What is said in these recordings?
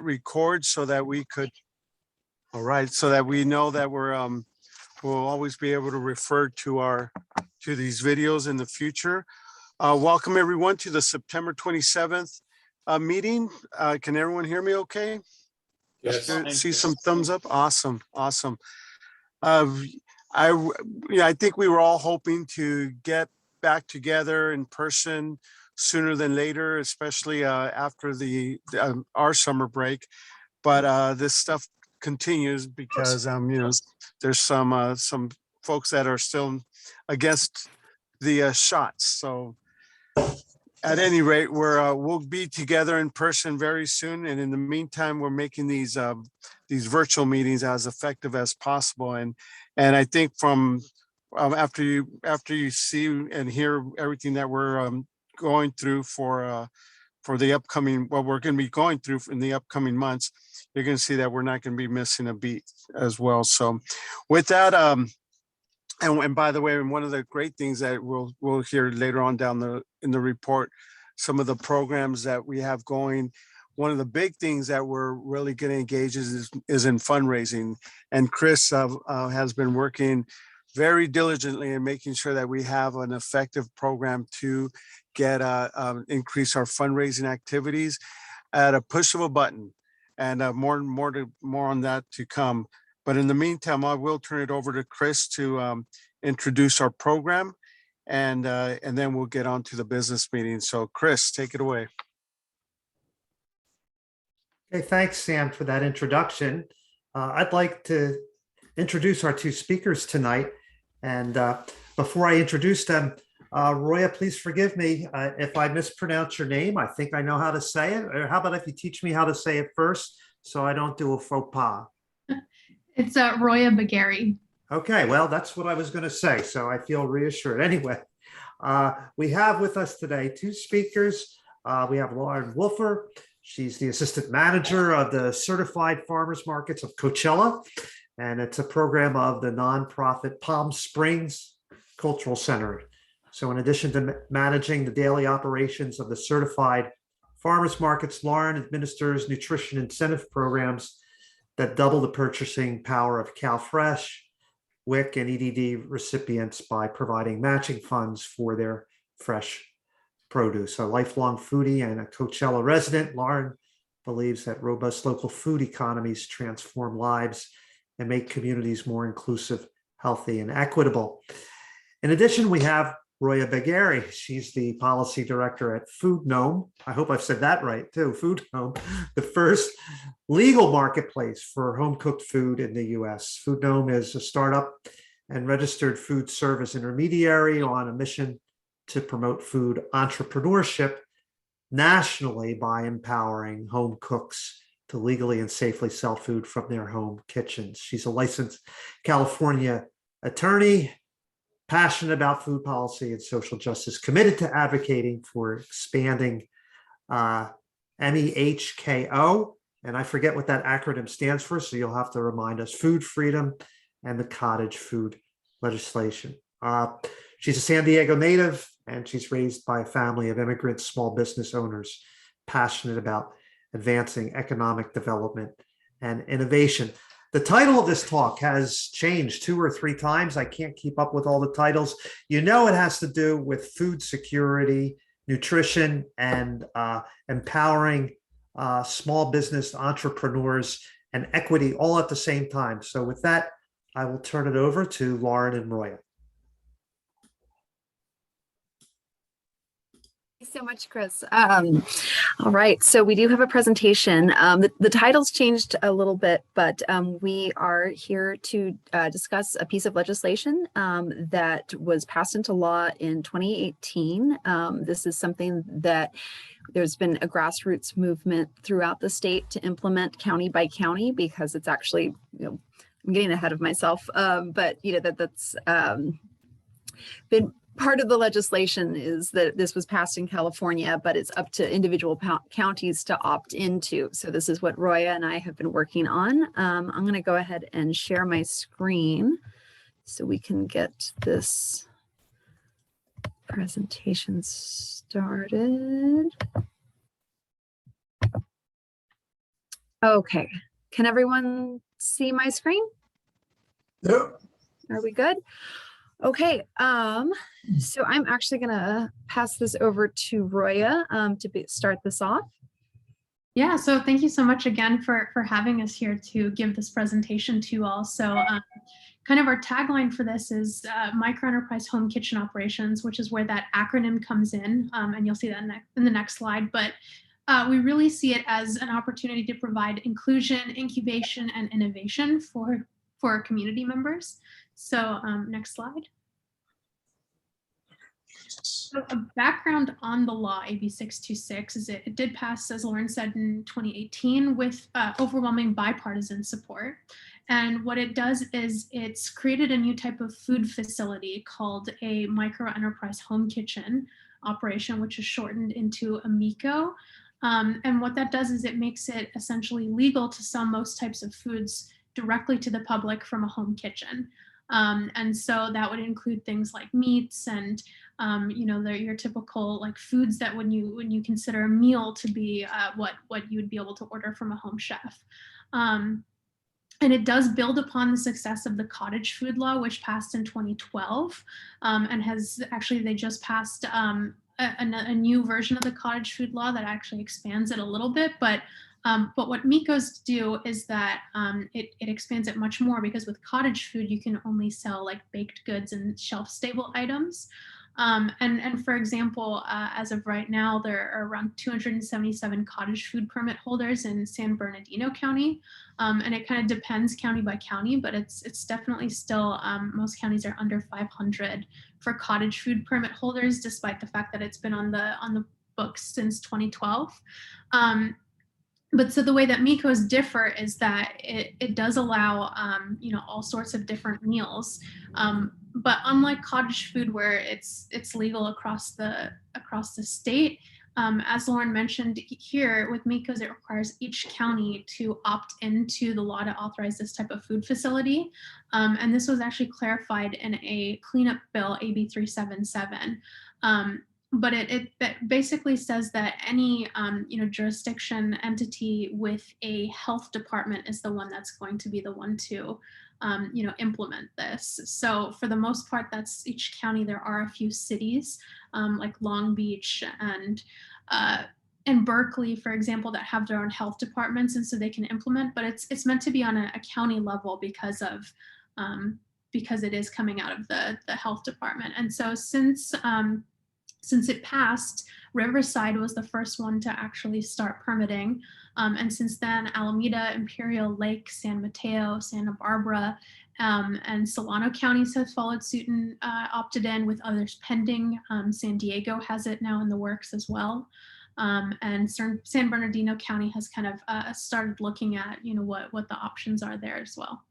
record so that we could, all right, so that we know that we'll always be able to refer to these videos in the future. Welcome everyone to the September 27th meeting. Can everyone hear me okay? Yes. See some thumbs up. Awesome. I think we were all hoping to get back together in person sooner than later, especially after our summer break. But this stuff continues because there's some folks that are still against the shots. So at any rate, we'll be together in person very soon, and in the meantime, we're making these virtual meetings as effective as possible. And I think from after you see and hear everything that we're going through for the upcoming, what we're going to be going through in the upcoming months, you're going to see that we're not going to be missing a beat as well. So with that, and by the way, one of the great things that we'll hear later on in the report, some of the programs that we have going. One of the big things that we're really going to engage is in fundraising, and Chris has been working very diligently in making sure that we have an effective program to get increase our fundraising activities at a push of a button, and more on that to come. But in the meantime, I will turn it over to Chris to introduce our program, and then we'll get on to the business meeting. So Chris, take it away. Okay, thanks, Sam, for that introduction. I'd like to introduce our two speakers tonight. And before I introduce them, Roya, please forgive me if I mispronounce your name. I think I know how to say it. Or how about if you teach me how to say it first so I don't do a faux pas? It's Roya Baghen. Okay, well, that's what I was going to say, so I feel reassured. Anyway, we have with us today two speakers. We have Lauren Wolfer. She's the assistant manager of the Certified Farmers Markets of Coachella, and it's a program of the nonprofit Palm Springs Cultural Center. So in addition to managing the daily operations of the Certified Farmers Markets, Lauren administers nutrition incentive programs that double the purchasing power of CalFresh, WIC, and EDD recipients by providing matching funds for their fresh produce. A lifelong foodie and a Coachella resident, Lauren believes that robust local food economies transform lives and make communities more inclusive, healthy, and equitable. In addition, we have Roya Baghen. She's the policy director at Food Gnome. I hope I've said that right too. Food Gnome, the first legal marketplace for home-cooked food in the US. Food Gnome is a startup and registered food service intermediary on a mission to promote food entrepreneurship nationally by empowering home cooks to legally and safely sell food from their home kitchens. She's a licensed California attorney, passionate about food policy and social justice, committed to advocating for expanding MEHKO, and I forget what that acronym stands for, so you'll have to remind us, food freedom and the cottage food legislation. She's a San Diego native, and she's raised by a family of immigrant small business owners, passionate about advancing economic development and innovation. The title of this talk has changed 2 or 3 times. I can't keep up with all the titles. You know, it has to do with food security, nutrition, and empowering small business entrepreneurs and equity all at the same time. So with that, I will turn it over to Lauren and Roya. Thanks so much, Chris. All right, so we do have a presentation. The title's changed a little bit, but we are here to discuss a piece of legislation that was passed into law in 2018. This is something that there's been a grassroots movement throughout the state to implement county by county, because it's actually, I'm getting ahead of myself, but that's been part of the legislation is that this was passed in California, but it's up to individual counties to opt into. So this is what Roya and I have been working on. I'm going to go ahead and share my screen so we can get this presentation started. Okay, can everyone see my screen? Yep. Are we good? Okay, so I'm actually gonna pass this over to Roya to start this off. Yeah, so thank you so much again for having us here to give this presentation to you all. So kind of our tagline for this is micro enterprise home kitchen operations, which is where that acronym comes in, and you'll see that in the next slide. But we really see it as an opportunity to provide inclusion, incubation, and innovation for our community members. So next slide. So a background on the law, AB 626, is it did pass, as Lauren said, in 2018 with overwhelming bipartisan support. And what it does is it's created a new type of food facility called a micro enterprise home kitchen operation, which is shortened into a MICO. And what that does is it makes it essentially legal to sell most types of foods directly to the public from a home kitchen. And so that would include things like meats and you know, they're your typical like foods that when you consider a meal to be what you would be able to order from a home chef. And it does build upon the success of the cottage food law, which passed in 2012, and has actually, they just passed a new version of the cottage food law that actually expands it a little bit. But what MICOs do is that it expands it much more, because with cottage food, you can only sell like baked goods and shelf stable items. And for example, as of right now, there are around 277 cottage food permit holders in San Bernardino County. And it kind of depends county by county, but it's definitely still, most counties are under 500 for cottage food permit holders, despite the fact that it's been on the books since 2012. But so the way that MICOs differ is that it does allow, you know, all sorts of different meals. But unlike cottage food, where it's legal across the state, as Lauren mentioned here, with MICOs, it requires each county to opt into the law to authorize this type of food facility. And this was actually clarified in a cleanup bill, AB 377. But it basically says that any you know, jurisdiction entity with a health department is the one that's going to be the one to you know, implement this. So for the most part, that's each county. There are a few cities like Long Beach and Berkeley, for example, that have their own health departments, and so they can implement. But it's meant to be on a county level because it is coming out of the health department. And so since it passed, Riverside was the first one to actually start permitting. And since then, Alameda, Imperial Lake, San Mateo, Santa Barbara, and Solano counties have followed suit and opted in, with others pending. San Diego has it now in the works as well. And San Bernardino County has kind of started looking at, you know, what the options are there as well.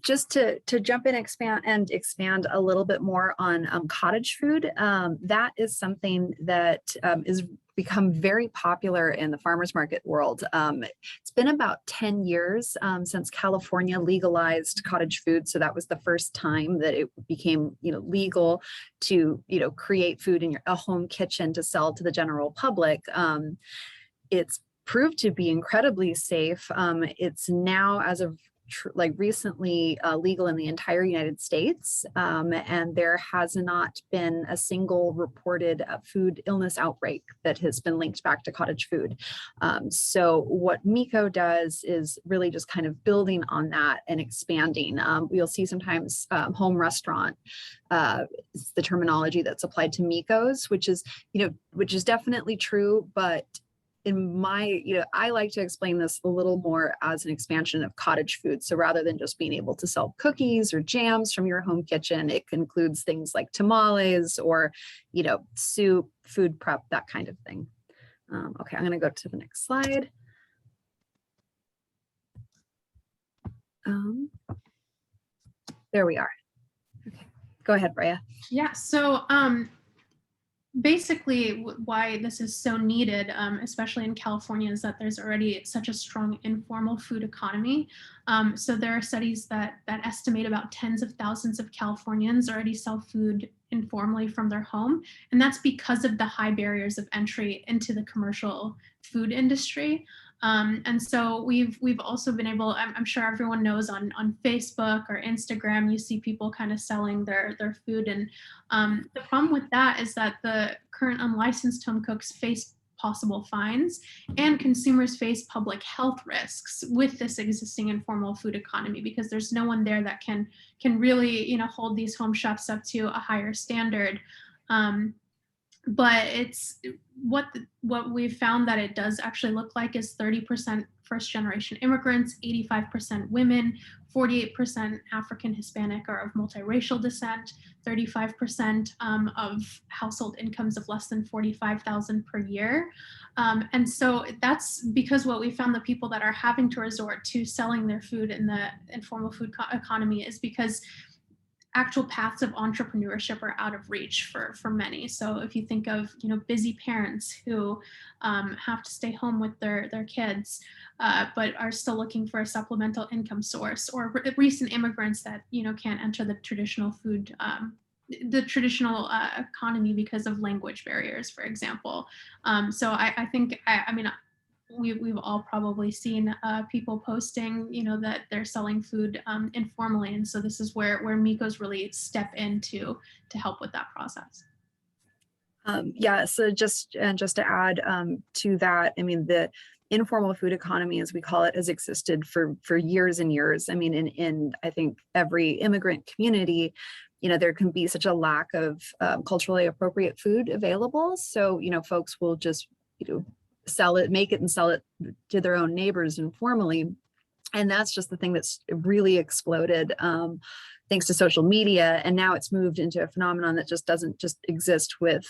Just to jump in, expand a little bit more on cottage food. That is something that is become very popular in the farmers market world. It's been about 10 years since California legalized cottage food. So that was the first time that it became, you know, legal to, you know, create food in a home kitchen to sell to the general public. It's proved to be incredibly safe. It's now, as of like recently, legal in the entire United States, and there has not been a single reported food illness outbreak that has been linked back to cottage food. So what MICO does is really just kind of building on that and expanding. You'll see sometimes home restaurant is the terminology that's applied to MICOs, which is definitely true, but in my, I like to explain this a little more as an expansion of cottage food. So rather than just being able to sell cookies or jams from your home kitchen, it includes things like tamales or, soup, food prep, that kind of thing. Okay, I'm going to go to the next slide. There we are. Okay, go ahead, Roya. Yeah, so basically why this is so needed, especially in California, is that there's already such a strong informal food economy. So there are studies that estimate about tens of thousands of Californians already sell food informally from their home, and that's because of the high barriers of entry into the commercial food industry. And so we've also been able, I'm sure everyone knows on Facebook or Instagram, you see people kind of selling their food. And the problem with that is that the current unlicensed home cooks face possible fines, and consumers face public health risks with this existing informal food economy, because there's no one there that can really, hold these home chefs up to a higher standard. But it's what we've found that it does actually look like is 30% first generation immigrants, 85% women, 48% African Hispanic or of multiracial descent, 35% of household incomes of less than 45,000 per year. And so that's because what we found, the people that are having to resort to selling their food in the informal food economy is because actual paths of entrepreneurship are out of reach for many. So if you think of, busy parents who have to stay home with their kids, but are still looking for a supplemental income source, or recent immigrants that, can't enter the traditional food, economy because of language barriers, for example. So I think, I mean, we've all probably seen people posting, that they're selling food informally, and so this is where Miko's really step in to help with that process. Yeah, so just to add to that, I mean, the informal food economy, as we call it, has existed for years and years. I mean, in I think every immigrant community, there can be such a lack of culturally appropriate food available. So, folks will just, sell it, make it and sell it to their own neighbors informally. And that's just the thing that's really exploded thanks to social media. And now it's moved into a phenomenon that just doesn't just exist with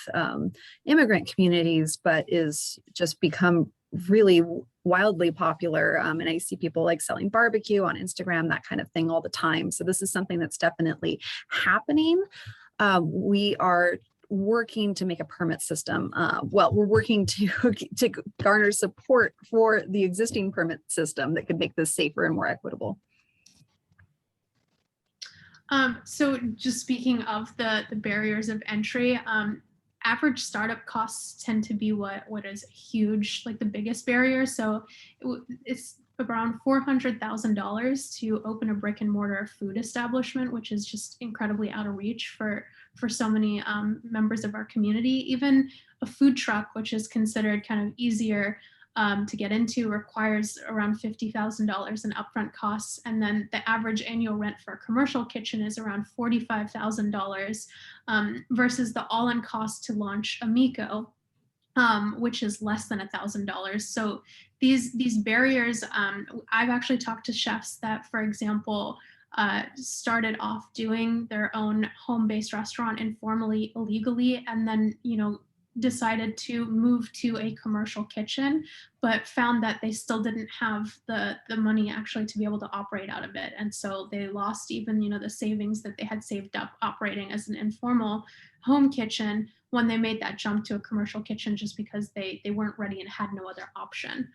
immigrant communities, but is just become really wildly popular. And I see people like selling barbecue on Instagram, that kind of thing all the time. So this is something that's definitely happening. We are working to make a permit system. Well, we're working to garner support for the existing permit system that could make this safer and more equitable. So just speaking of the barriers of entry, average startup costs tend to be what is huge, like the biggest barrier. So it's around $400,000 to open a brick and mortar food establishment, which is just incredibly out of reach for so many members of our community. Even a food truck, which is considered kind of easier to get into, requires around $50,000 in upfront costs. And then the average annual rent for a commercial kitchen is around $45,000 versus the all-in cost to launch a Miko, which is less than $1,000. So these barriers, I've actually talked to chefs that, for example, started off doing their own home-based restaurant informally, illegally, and then, decided to move to a commercial kitchen, but found that they still didn't have the money actually to be able to operate out of it. And so they lost even, the savings that they had saved up operating as an informal home kitchen when they made that jump to a commercial kitchen, just because they weren't ready and had no other option.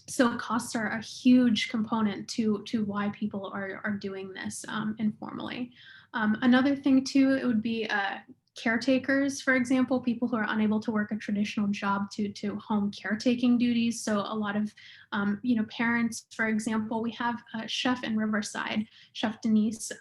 So costs are a huge component to why people are doing this informally. Another thing too, it would be caretakers, for example, people who are unable to work a traditional job to home caretaking duties. So a lot of, parents, for example, we have a chef in Riverside, Chef Denise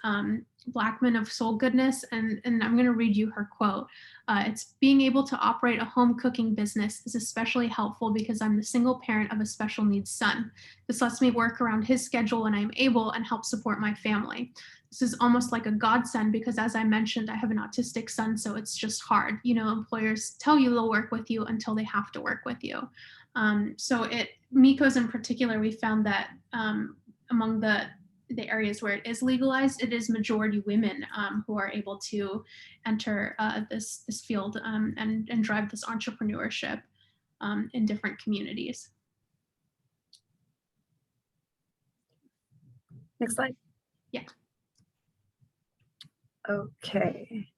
Blackman of Soul Goodness, and I'm going to read you her quote. It's, being able to operate a home cooking business is especially helpful because I'm the single parent of a special needs son. This lets me work around his schedule when I'm able and help support my family. This is almost like a godsend because, as I mentioned, I have an autistic son, so it's just hard. Employers tell you they'll work with you until they have to work with you. So Miko's in particular, we found that among the areas where it is legalized, it is majority women who are able to enter this field and drive this entrepreneurship in different communities. Next slide. Yeah. Okay.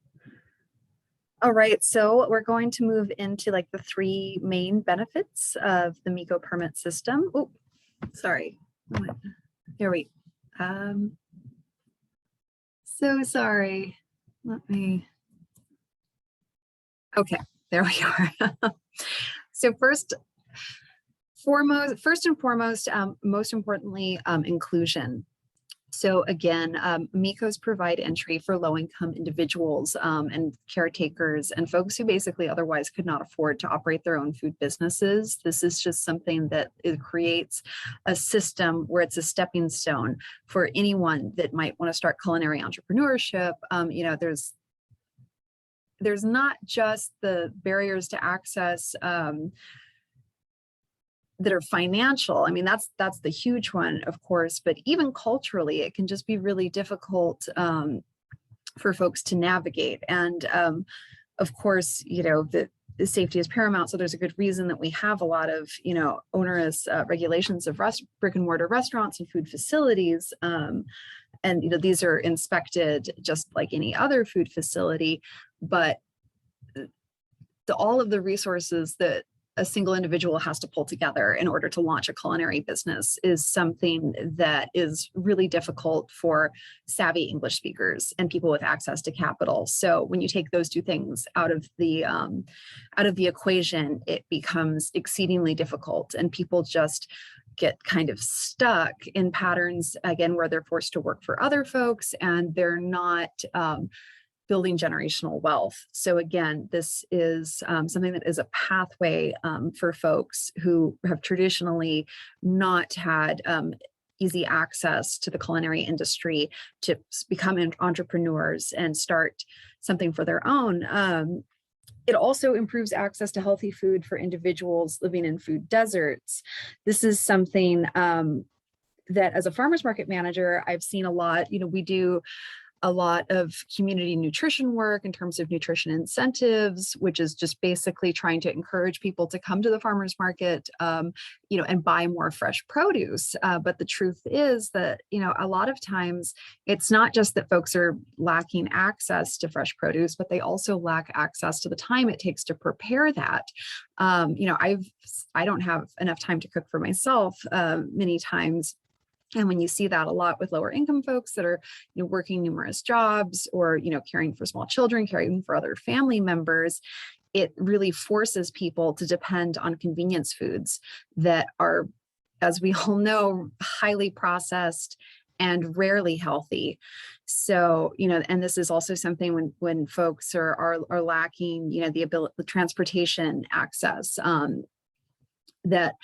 All right, so we're going to move into like the three main benefits of the MECO permit system. Oh, sorry. Here we. So sorry. Let me. Okay, there we are. So first and foremost, most importantly, inclusion. So again, MECOs provide entry for low-income individuals and caretakers and folks who basically otherwise could not afford to operate their own food businesses. This is just something that it creates a system where it's a stepping stone for anyone that might want to start culinary entrepreneurship. You know, there's not just the barriers to access that are financial. I mean, that's the huge one, of course, but even culturally, it can just be really difficult for folks to navigate. And of course, you know, the safety is paramount. So there's a good reason that we have a lot of, you know, onerous regulations of brick and mortar restaurants and food facilities. And, you know, these are inspected just like any other food facility, but all of the resources that a single individual has to pull together in order to launch a culinary business is something that is really difficult for savvy English speakers and people with access to capital. So when you take those two things out of the equation, it becomes exceedingly difficult, and people just get kind of stuck in patterns, again, where they're forced to work for other folks and they're not building generational wealth. So again, this is something that is a pathway for folks who have traditionally not had easy access to the culinary industry to become entrepreneurs and start something for their own. It also improves access to healthy food for individuals living in food deserts. This is something that as a farmer's market manager, I've seen a lot. You know, we do a lot of community nutrition work in terms of nutrition incentives, which is just basically trying to encourage people to come to the farmer's market, you know, and buy more fresh produce. But the truth is that, you know, a lot of times it's not just that folks are lacking access to fresh produce, but they also lack access to the time it takes to prepare that. You know, I don't have enough time to cook for myself many times. And when you see that a lot with lower income folks that are, you know, working numerous jobs or, you know, caring for small children, caring for other family members, it really forces people to depend on convenience foods that are, as we all know, highly processed and rarely healthy. So, you know, and this is also something when folks are lacking, you know, the transportation access, that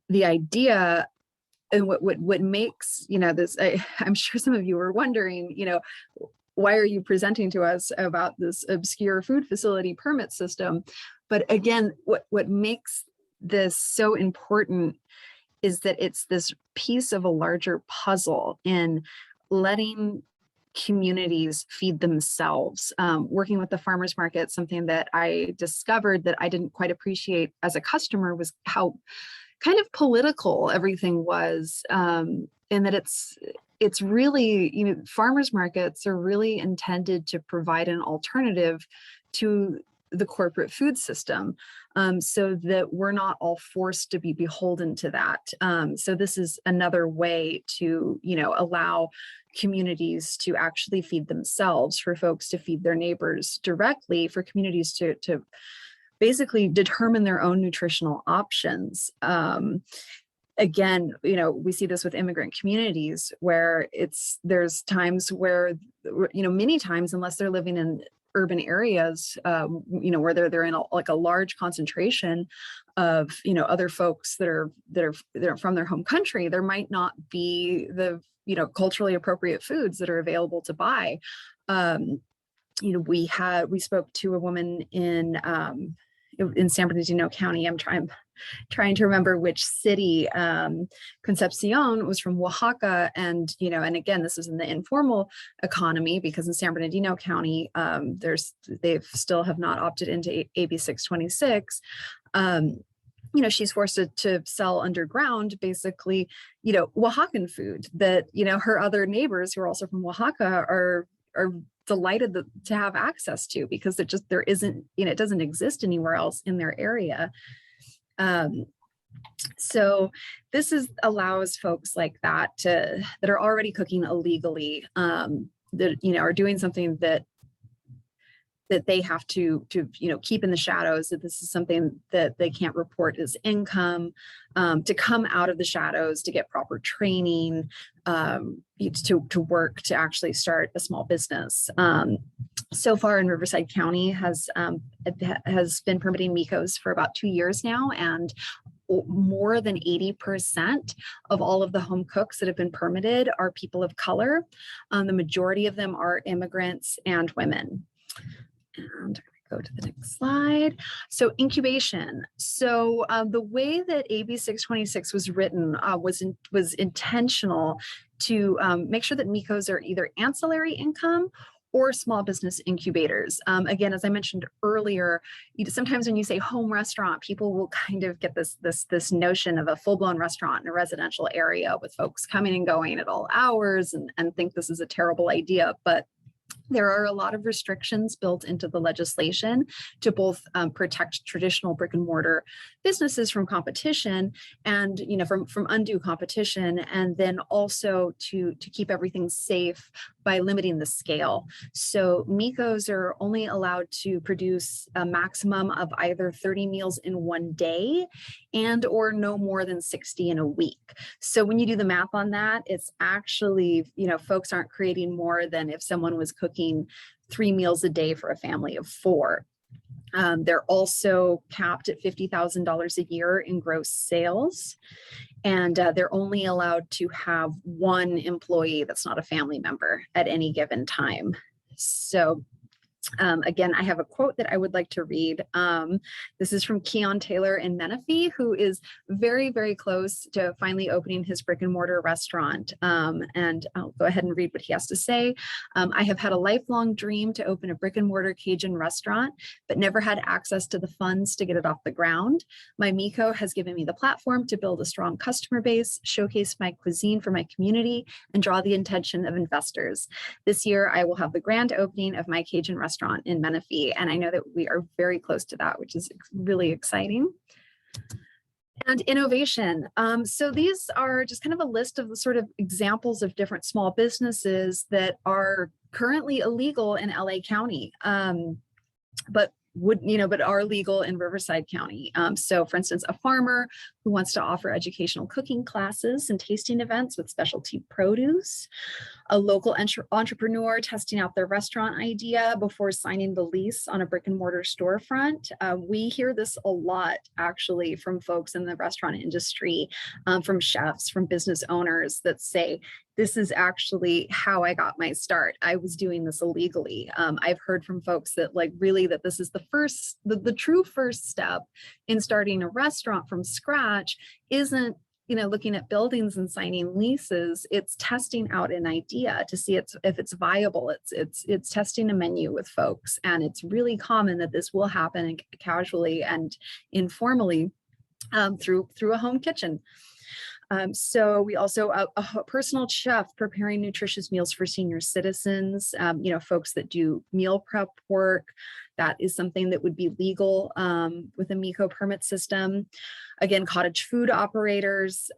the idea. And what makes, you know, this, I'm sure some of you are wondering, you know, why are you presenting to us about this obscure food facility permit system? But again, what makes this so important is that it's this piece of a larger puzzle in letting communities feed themselves. Working with the farmers market, something that I discovered that I didn't quite appreciate as a customer was how kind of political everything was, and that it's really, you know, farmers markets are really intended to provide an alternative to the corporate food system, so that we're not all forced to be beholden to that. So this is another way to, you know, allow communities to actually feed themselves, for folks to feed their neighbors directly, for communities to basically determine their own nutritional options. Again, you know, we see this with immigrant communities where there's times where, you know, many times, unless they're living in urban areas, you know, where they're in a large concentration of, you know, other folks that are from their home country, there might not be the, you know, culturally appropriate foods that are available to buy. You know, we spoke to a woman in San Bernardino County. I'm trying to remember which city. Concepcion was from Oaxaca, and, you know, and again, this is in the informal economy, because in San Bernardino County, they still have not opted into AB 626. You know, she's forced to sell underground, basically, you know, Oaxacan food that, you know, her other neighbors who are also from Oaxaca are delighted to have access to, because there isn't, it doesn't exist anywhere else in their area. So this allows folks like that that are already cooking illegally, that are doing something that they have to keep in the shadows, that this is something that they can't report as income, to come out of the shadows, to get proper training, to work, to actually start a small business. So far in Riverside County has been permitting MECOs for about 2 years now, and more than 80% of all of the home cooks that have been permitted are people of color. The majority of them are immigrants and women. And go to the next slide. So incubation. So the way that AB 626 was written was intentional to make sure that MECOs are either ancillary income or small business incubators. Again, as I mentioned earlier, sometimes when you say home restaurant, people will kind of get this notion of a full-blown restaurant in a residential area with folks coming and going at all hours, and think this is a terrible idea. But there are a lot of restrictions built into the legislation to both protect traditional brick and mortar businesses from competition and from undue competition, and then also to keep everything safe by limiting the scale. So MECOs are only allowed to produce a maximum of either 30 meals in one day and or no more than 60 in a week. So when you do the math on that, it's actually, folks aren't creating more than if someone was cooking 3 meals a day for a family of 4. They're also capped at $50,000 a year in gross sales. And they're only allowed to have 1 employee that's not a family member at any given time. So again, I have a quote that I would like to read. This is from Keon Taylor in Menifee, who is very, very close to finally opening his brick and mortar restaurant. And I'll go ahead and read what he has to say. I have had a lifelong dream to open a brick and mortar Cajun restaurant, but never had access to the funds to get it off the ground. My MECO has given me the platform to build a strong customer base, showcase my cuisine for my community, and draw the attention of investors. This year, I will have the grand opening of my Cajun restaurant in Menifee, and I know that we are very close to that, which is really exciting. And innovation. So these are just kind of a list of the sort of examples of different small businesses that are currently illegal in LA County, but are legal in Riverside County. So for instance, a farmer who wants to offer educational cooking classes and tasting events with specialty produce, a local entrepreneur testing out their restaurant idea before signing the lease on a brick and mortar storefront. We hear this a lot actually from folks in the restaurant industry, from chefs, from business owners that say, this is actually how I got my start. I was doing this illegally. I've heard from folks that that this is the true first step in starting a restaurant from scratch isn't, looking at buildings and signing leases. It's testing out an idea to see if it's viable. It's testing a menu with folks. And it's really common that this will happen casually and informally through a home kitchen. So we also a personal chef preparing nutritious meals for senior citizens, folks that do meal prep work. That is something that would be legal with a MECO permit system. Again, cottage food operators,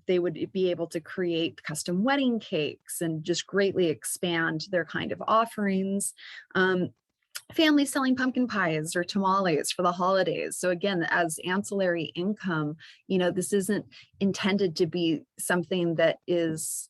they would be able to create custom wedding cakes and just greatly expand their kind of offerings. Families selling pumpkin pies or tamales for the holidays. So again, as ancillary income, this isn't intended to be something that is,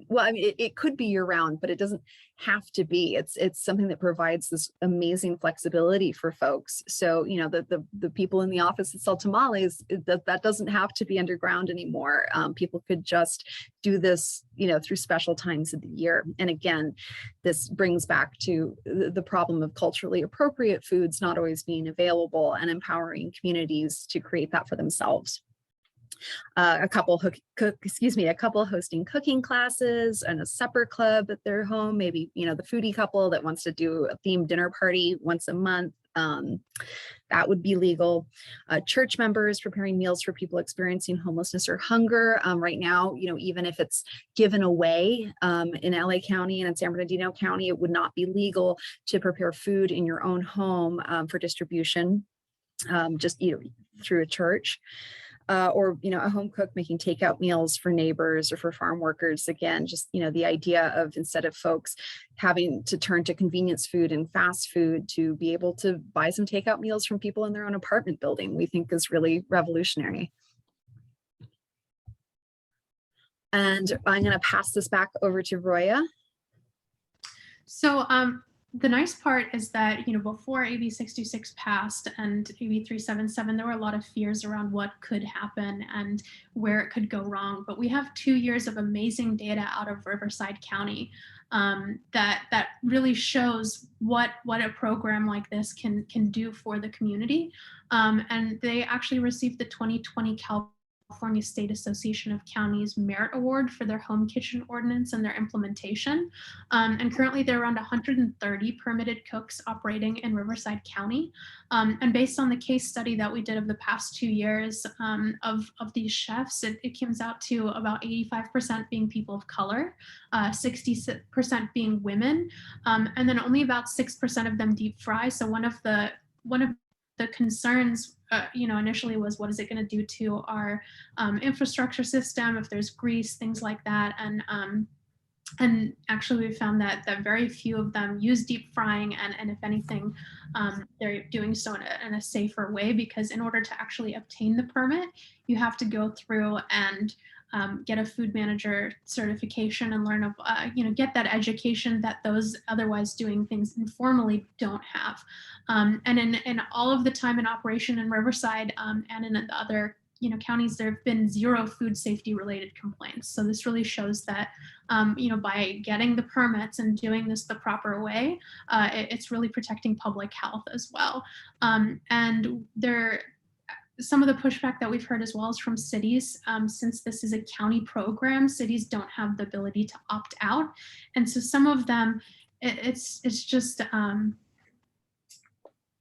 well, I mean, it could be year round, but it doesn't have to be. It's something that provides this amazing flexibility for folks. So, the people in the office that sell tamales, that doesn't have to be underground anymore. People could just do this, through special times of the year. And again, this brings back to the problem of culturally appropriate foods not always being available and empowering communities to create that for themselves. a couple a couple hosting cooking classes and a supper club at their home. Maybe, the foodie couple that wants to do a themed dinner party once a month. That would be legal. Church members preparing meals for people experiencing homelessness or hunger. Right now, even if it's given away in LA County and in San Bernardino County, it would not be legal to prepare food in your own home for distribution, just through a church. Or a home cook making takeout meals for neighbors or for farm workers. Again, just the idea of, instead of folks having to turn to convenience food and fast food, to be able to buy some takeout meals from people in their own apartment building, we think is really revolutionary. And I'm going to pass this back over to Roya. So the nice part is that, before AB 626 passed and AB 377, there were a lot of fears around what could happen and where it could go wrong. But we have 2 years of amazing data out of Riverside County that really shows what a program like this can do for the community. And they actually received the 2020 California State Association of Counties Merit Award for their home kitchen ordinance and their implementation. And currently there are around 130 permitted cooks operating in Riverside County. And based on the case study that we did of the past 2 years of these chefs, it comes out to about 85% being people of color, 60% being women, and then only about 6% of them deep fry. So one of the concerns initially was, what is it going to do to our infrastructure system if there's grease, things like that. And actually we found that very few of them use deep frying, and if anything, they're doing so in a safer way, because in order to actually obtain the permit, you have to go through and get a food manager certification and learn of, get that education that those otherwise doing things informally don't have. And in all of the time in operation in Riverside and in the other counties, there have been 0 food safety related complaints. So this really shows that, by getting the permits and doing this the proper way, it's really protecting public health as well. And some of the pushback that we've heard as well is from cities. Since this is a county program, cities don't have the ability to opt out. And so some of them, it's just,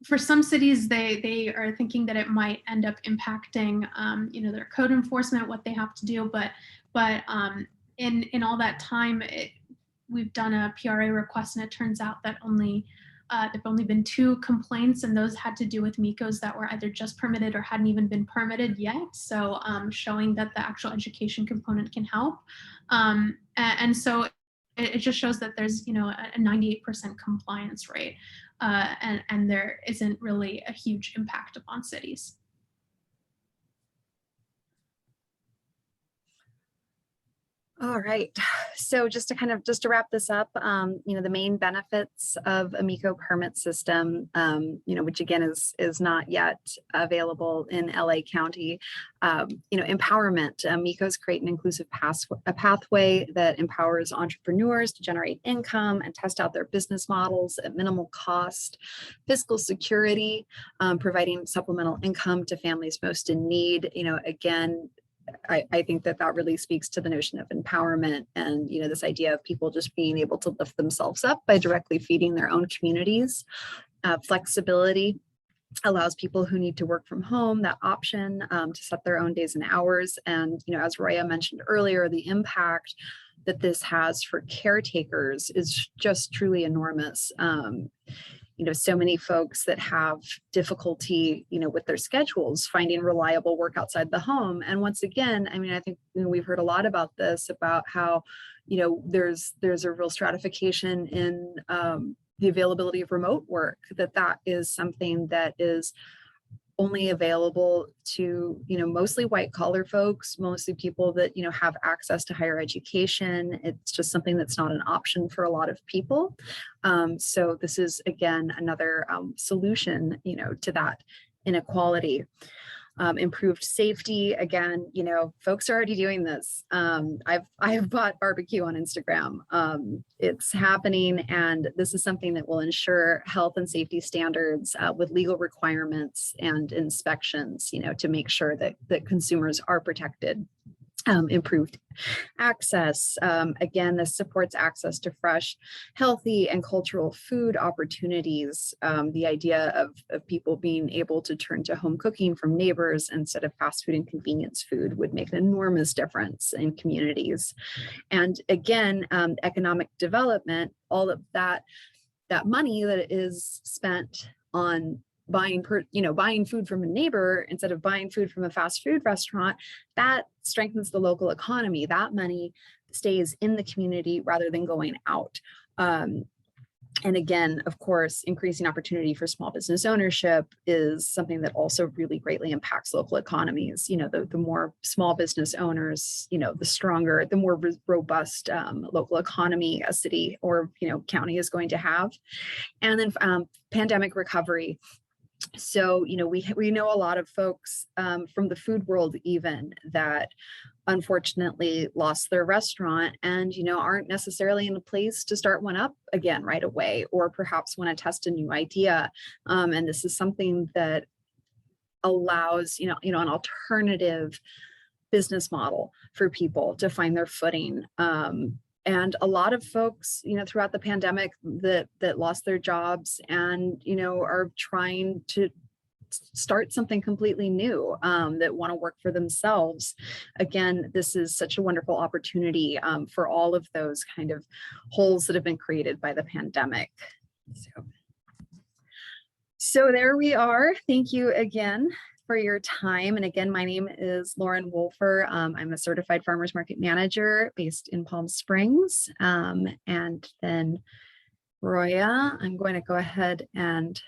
for some cities, they are thinking that it might end up impacting, their code enforcement, what they have to do. But in all that time, we've done a PRA request, and it turns out that there've only been 2 complaints, and those had to do with MECOs that were either just permitted or hadn't even been permitted yet. So showing that the actual education component can help. And so it just shows that there's, a 98% compliance rate, and there isn't really a huge impact upon cities. All right, so just to wrap this up, the main benefits of a MECO permit system, which again is not yet available in LA County, empowerment. MECOs create an inclusive pathway that empowers entrepreneurs to generate income and test out their business models at minimal cost. Fiscal security, providing supplemental income to families most in need. Again, I think that really speaks to the notion of empowerment and, this idea of people just being able to lift themselves up by directly feeding their own communities. Flexibility allows people who need to work from home that option to set their own days and hours. And, as Roya mentioned earlier, the impact that this has for caretakers is just truly enormous. So many folks that have difficulty, with their schedules, finding reliable work outside the home. And once again, I think we've heard a lot about this, about how, there's a real stratification in the availability of remote work, that is something that is only available to, mostly white collar folks, mostly people that, have access to higher education. It's just something that's not an option for a lot of people. So this is, again, another solution, to that inequality. improved safety. Again, you know, folks are already doing this. I've bought barbecue on Instagram. It's happening, and this is something that will ensure health and safety standards with legal requirements and inspections, you know, to make sure that consumers are protected. Improved access. Again, this supports access to fresh, healthy, and cultural food opportunities. The idea of people being able to turn to home cooking from neighbors instead of fast food and convenience food would make an enormous difference in communities. And again, economic development, all of that money that is spent on buying food from a neighbor instead of buying food from a fast food restaurant, that strengthens the local economy. That money stays in the community rather than going out. And again, of course, increasing opportunity for small business ownership is something that also really greatly impacts local economies. You know, the more small business owners, you know, the stronger, the more robust local economy a city or, you know, county is going to have. And then pandemic recovery. So, you know, we know a lot of folks from the food world even that unfortunately lost their restaurant and, you know, aren't necessarily in a place to start one up again right away, or perhaps want to test a new idea. And this is something that allows, you know, an alternative business model for people to find their footing. And a lot of folks, you know, throughout the pandemic that lost their jobs and, you know, are trying to start something completely new, that want to work for themselves. Again, this is such a wonderful opportunity for all of those kind of holes that have been created by the pandemic. So there we are. Thank you again for your time. And again, my name is Lauren Wolfer. I'm a certified farmers market manager based in Palm Springs. And then Roya, I'm going to go ahead and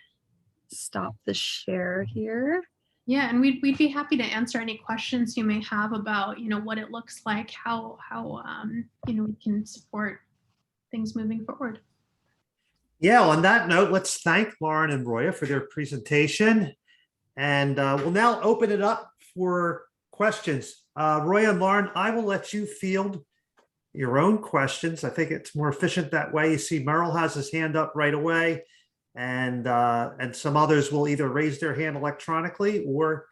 stop the share here. Yeah, and we'd be happy to answer any questions you may have about, you know, what it looks like, how you know, we can support things moving forward. Yeah, on that note, let's thank Lauren and Roya for their presentation. And we'll now open it up for questions. Roya and Lauren, I will let you field your own questions. I think it's more efficient that way. You see Merrill has his hand up right away, and some others will either raise their hand electronically or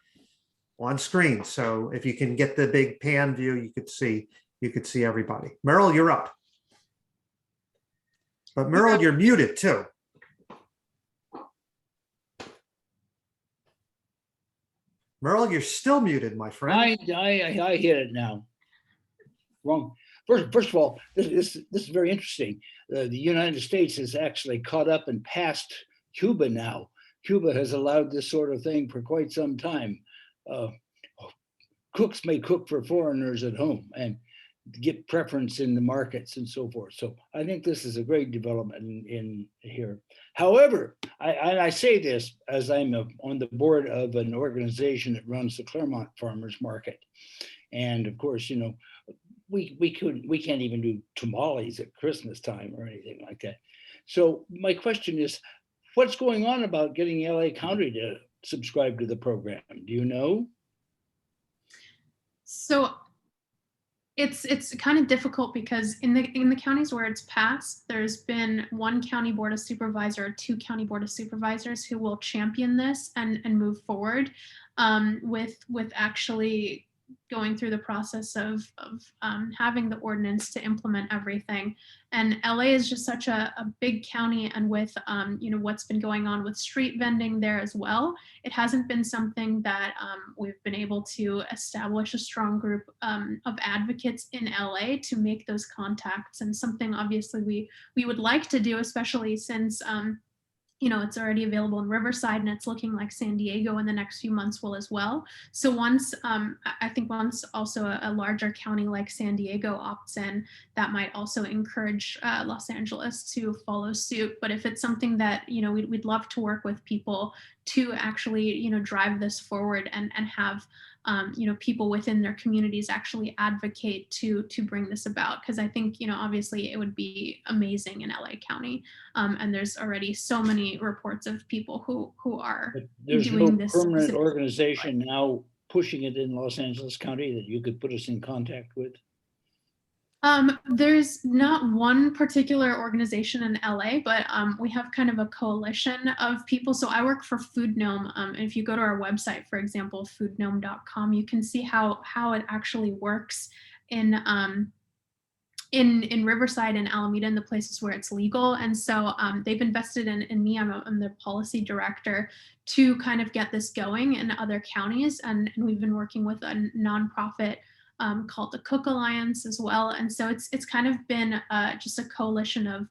on screen. So if you can get the big pan view, you could see everybody. Merrill, you're up. But Merrill, you're muted too. Merrill, you're still muted, my friend. I hit it now. Wrong. First of all, this is very interesting. The United States has actually caught up and passed Cuba now. Cuba has allowed this sort of thing for quite some time. Cooks may cook for foreigners at home and get preference in the markets and so forth. So I think this is a great development in here. However, I say this as I'm on the board of an organization that runs the Claremont Farmers Market. And of course, you know, we can't even do tamales at Christmas time or anything like that. So my question is, what's going on about getting LA County to subscribe to the program? Do you know? So it's kind of difficult because in the counties where it's passed, there's been one county board of supervisor or two county board of supervisors who will champion this and move forward with actually going through the process of having the ordinance to implement everything. And LA is just such a big county, and with you know, what's been going on with street vending there as well, it hasn't been something that we've been able to establish a strong group of advocates in LA to make those contacts, and something obviously we would like to do, especially since you know, it's already available in Riverside, and it's looking like San Diego in the next few months will as well. So once, I think once also a larger county like San Diego opts in, that might also encourage Los Angeles to follow suit. But if it's something that, you know, we'd love to work with people to actually, you know, drive this forward and have, you know, people within their communities actually advocate to bring this about. Because I think, you know, obviously it would be amazing in LA County. And there's already so many reports of people who are There's doing no this permanent specific organization now pushing it in Los Angeles County that you could put us in contact with? There's not one particular organization in LA, but we have kind of a coalition of people. So I work for Food Gnome. And if you go to our website, for example, foodgnome.com, you can see how it actually works in Riverside and Alameda, and the places where it's legal. And so they've invested in me. I'm the policy director to kind of get this going in other counties. And we've been working with a nonprofit called the Cook Alliance as well. And so it's kind of been just a coalition of,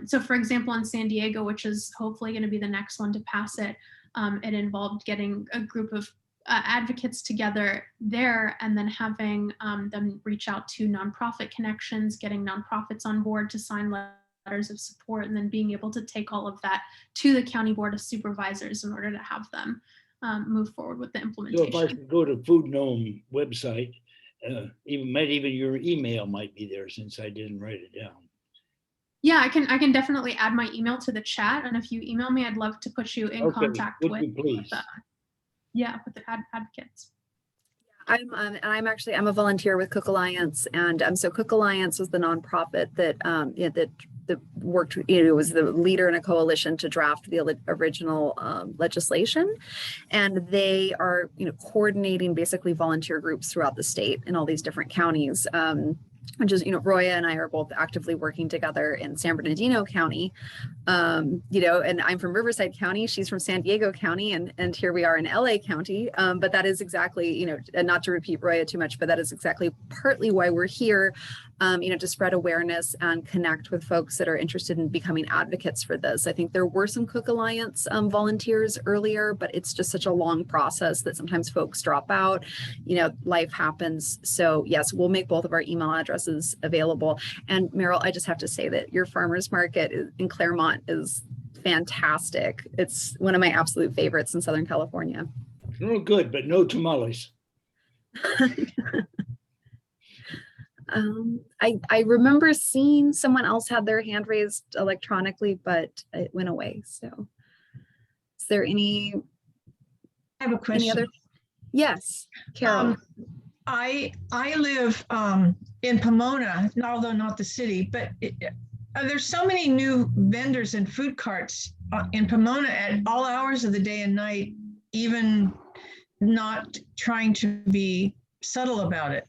so for example, in San Diego, which is hopefully going to be the next one to pass it, it involved getting a group of advocates together there and then having them reach out to nonprofit connections, getting nonprofits on board to sign letters of support, and then being able to take all of that to the County Board of Supervisors in order to have them move forward with the So implementation. if I could go to Food Gnome website, even your email might be there since I didn't write it down. Yeah, I can definitely add my email to the chat, and if you email me, I'd love to put you in Okay, contact would with, you please? with the advocates. I'm a volunteer with Cook Alliance, and so Cook Alliance was the nonprofit that that worked. Was the leader in a coalition to draft the original legislation, and they are coordinating basically volunteer groups throughout the state in all these different counties. Which is, Roya and I are both actively working together in San Bernardino County, and I'm from Riverside County, she's from San Diego County, and here we are in LA County. But that is exactly, and not to repeat Roya too much, but that is exactly partly why we're here, to spread awareness and connect with folks that are interested in becoming advocates for this. I think there were some Cook Alliance volunteers earlier, but it's just such a long process that sometimes folks drop out, life happens. So yes, we'll make both of our email addresses available. And Meryl, I just have to say that your farmers market in Claremont is fantastic. It's one of my absolute favorites in Southern California. Oh, good, but no tamales. I remember seeing someone else had their hand raised electronically, but it went away. So is there any? I have a question. Any other? Yes, Carol. I live in Pomona, although not the city, but there's so many new vendors and food carts in Pomona at all hours of the day and night, even not trying to be subtle about it.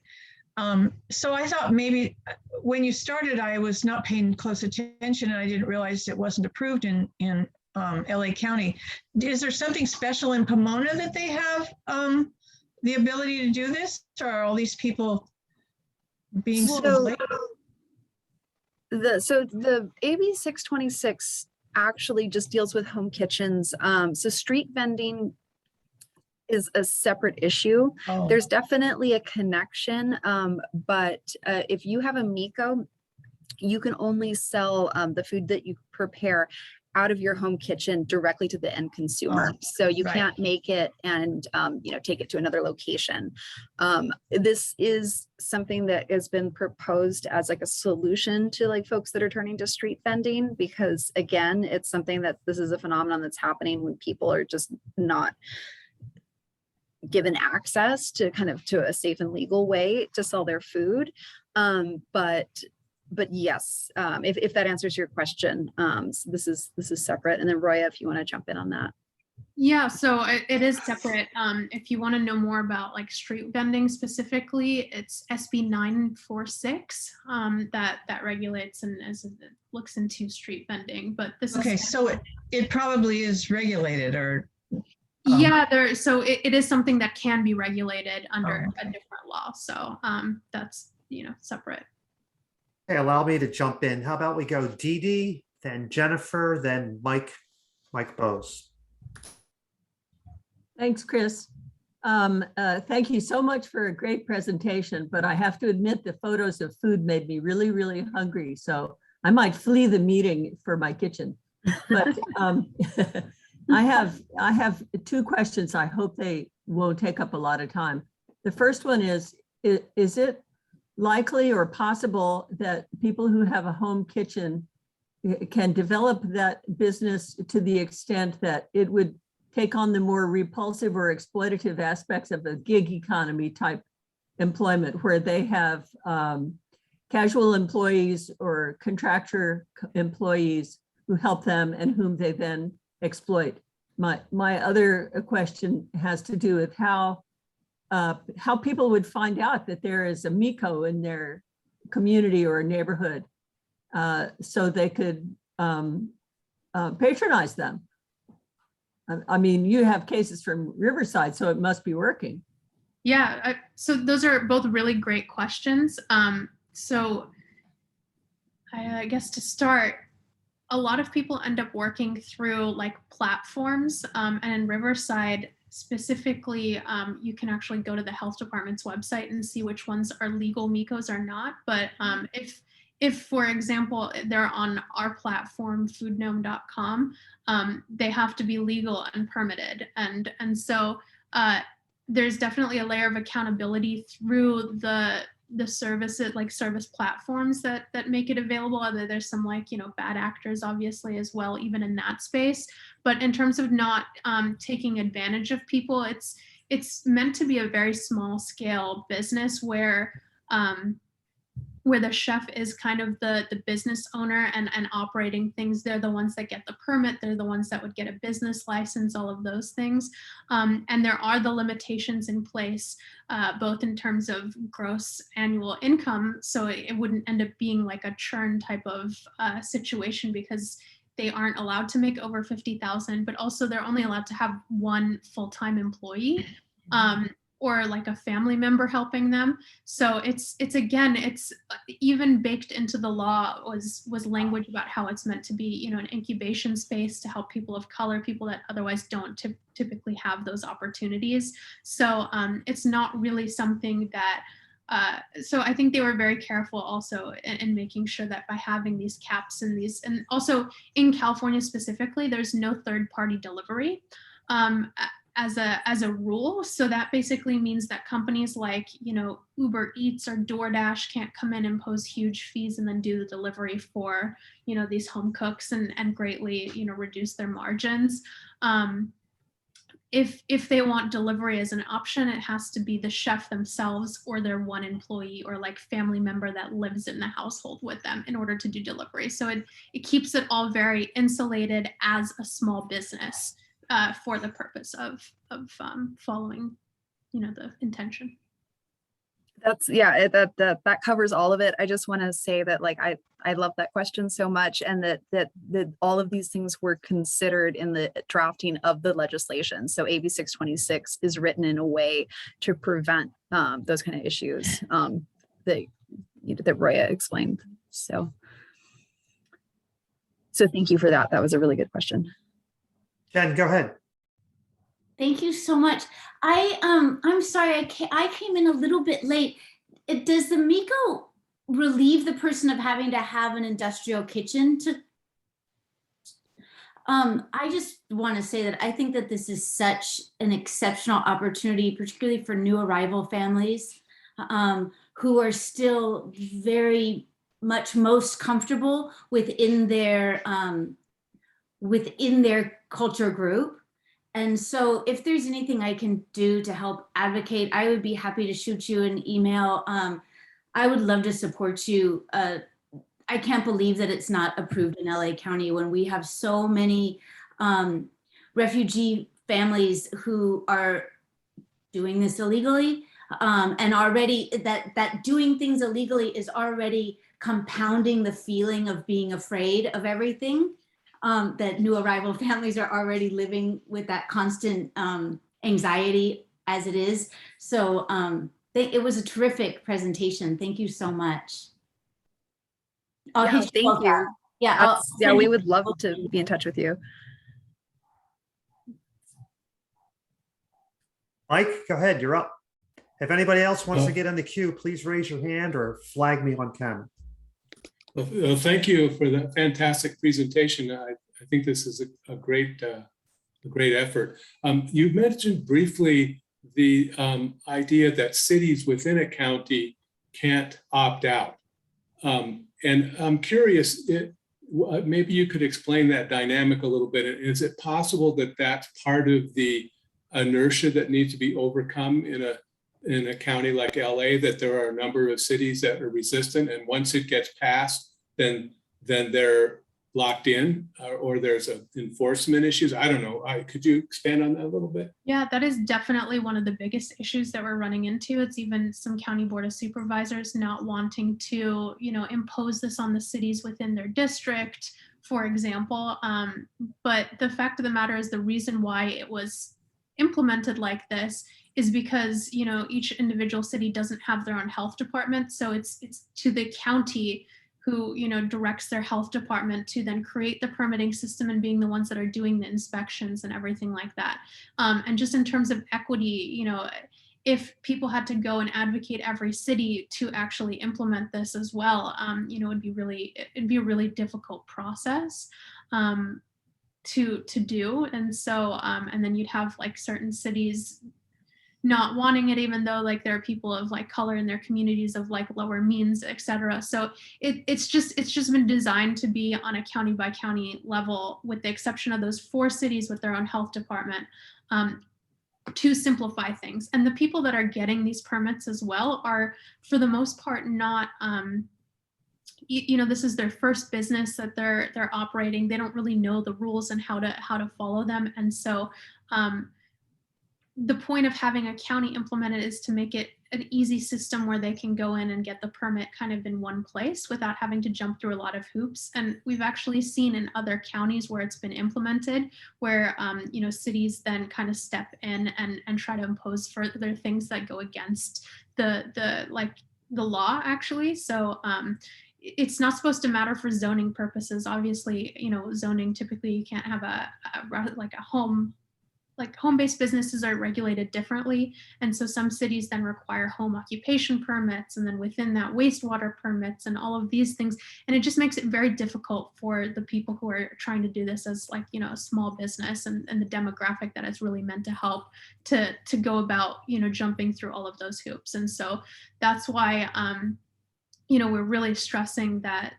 So I thought maybe when you started, I was not paying close attention and I didn't realize it wasn't approved in LA County. Is there something special in Pomona that they have the ability to do this, or are all these people being so late? The AB 626 actually just deals with home kitchens. So street vending is a separate issue. Oh. There's definitely a connection, but if you have a MECO, you can only sell the food that you prepare out of your home kitchen directly to the end consumer. So you can't make it and take it to another location. This is something that has been proposed as like a solution to like folks that are turning to street vending, because again, it's something that this is a phenomenon that's happening when people are just not given access to to a safe and legal way to sell their food. But yes, if that answers your question, so this is separate. And then Roya, if you want to jump in on that. Yeah, so it is separate. If you want to know more about like street vending specifically, it's SB 946 that regulates and as it looks into street vending. But this Okay, is so it probably is regulated, or yeah, so it is something that can be regulated under a different law. So that's separate. Hey, allow me to jump in. How about we go Dee Dee, then Jennifer, then Mike Bose. Thanks, Chris. Thank you so much for a great presentation, but I have to admit the photos of food made me really, really hungry. So I might flee the meeting for my kitchen. But I have two questions. I hope they won't take up a lot of time. The first one is it likely or possible that people who have a home kitchen can develop that business to the extent that it would take on the more repulsive or exploitative aspects of a gig economy type employment, where they have casual employees or contractor employees who help them and whom they then exploit. My other question has to do with how people would find out that there is a Miko in their community or neighborhood, so they could patronize them. I mean, you have cases from Riverside, so it must be working. Yeah, so those are both really great questions. So I guess to start, a lot of people end up working through like platforms, and in Riverside specifically, you can actually go to the health department's website and see which ones are legal Mikos or not. But if, for example, they're on our platform, foodgnome.com, they have to be legal and permitted. And so there's definitely a layer of accountability through the services, like service platforms that make it available. Although there's some like, bad actors obviously as well, even in that space. But in terms of not taking advantage of people, it's meant to be a very small scale business where the chef is kind of the business owner and operating things. They're the ones that get the permit. They're the ones that would get a business license, all of those things. And there are the limitations in place, both in terms of gross annual income. So it wouldn't end up being like a churn type of situation, because they aren't allowed to make over 50,000, but also they're only allowed to have one full-time employee. Or like a family member helping them. So it's even baked into the law was language about how it's meant to be, an incubation space to help people of color, people that otherwise don't typically have those opportunities. So it's not really something that, so I think they were very careful also in making sure that by having these caps and also in California specifically, there's no third-party delivery. As a rule. So that basically means that companies like, Uber Eats or DoorDash can't come in and impose huge fees and then do the delivery for, these home cooks and greatly, reduce their margins. If they want delivery as an option, it has to be the chef themselves or their one employee or like family member that lives in the household with them in order to do delivery. So it keeps it all very insulated as a small business. For the purpose of following, the intention. That covers all of it. I just want to say that I love that question so much, and that all of these things were considered in the drafting of the legislation. So AB 626 is written in a way to prevent those kind of issues that Roya explained. So thank you for that. That was a really good question. Jen, go ahead. Thank you so much. I'm sorry, I came in a little bit late. Does the Miko relieve the person of having to have an industrial kitchen to? I just want to say that I think that this is such an exceptional opportunity, particularly for new arrival families who are still very much most comfortable within their culture group. And so if there's anything I can do to help advocate, I would be happy to shoot you an email. I would love to support you. I can't believe that it's not approved in LA County when we have so many refugee families who are doing this illegally, and already that doing things illegally is already compounding the feeling of being afraid of everything. That new arrival families are already living with that constant anxiety as it is. So it was a terrific presentation. Thank you so much. Thank you. Yeah, we would love to be in touch with you. Mike, go ahead, you're up. If anybody else wants to get in the queue, please raise your hand or flag me on camera. Well, thank you for the fantastic presentation. I think this is a great effort. You mentioned briefly the idea that cities within a county can't opt out. And I'm curious, maybe you could explain that dynamic a little bit. Is it possible that that's part of the inertia that needs to be overcome in a county like LA, that there are a number of cities that are resistant, and once it gets passed, then they're locked in, or there's enforcement issues? I don't know. Could you expand on that a little bit? Yeah, that is definitely one of the biggest issues that we're running into. It's even some county board of supervisors not wanting to, impose this on the cities within their district, for example. But the fact of the matter is, the reason why it was implemented like this is because, each individual city doesn't have their own health department. So it's to the county who, directs their health department to then create the permitting system and being the ones that are doing the inspections and everything like that. And just in terms of equity, if people had to go and advocate every city to actually implement this as well, it'd be a really difficult process to do. And so, and then you'd have like certain cities not wanting it, even though like there are people of like color in their communities of like lower means, etc. So it's just been designed to be on a county by county level, with the exception of those 4 cities with their own health department, to simplify things. And the people that are getting these permits as well are, for the most part, not this is their first business that they're operating. They don't really know the rules and how to follow them. And so the point of having a county implement it is to make it an easy system where they can go in and get the permit kind of in one place without having to jump through a lot of hoops. And we've actually seen in other counties where it's been implemented, where cities then kind of step in and try to impose further things that go against the law, actually. So it's not supposed to matter for zoning purposes. Obviously, zoning, typically you can't have a home-based businesses are regulated differently. And so some cities then require home occupation permits, and then within that wastewater permits and all of these things. And it just makes it very difficult for the people who are trying to do this as a small business and the demographic that is really meant to help to go about, jumping through all of those hoops. And so that's why, we're really stressing that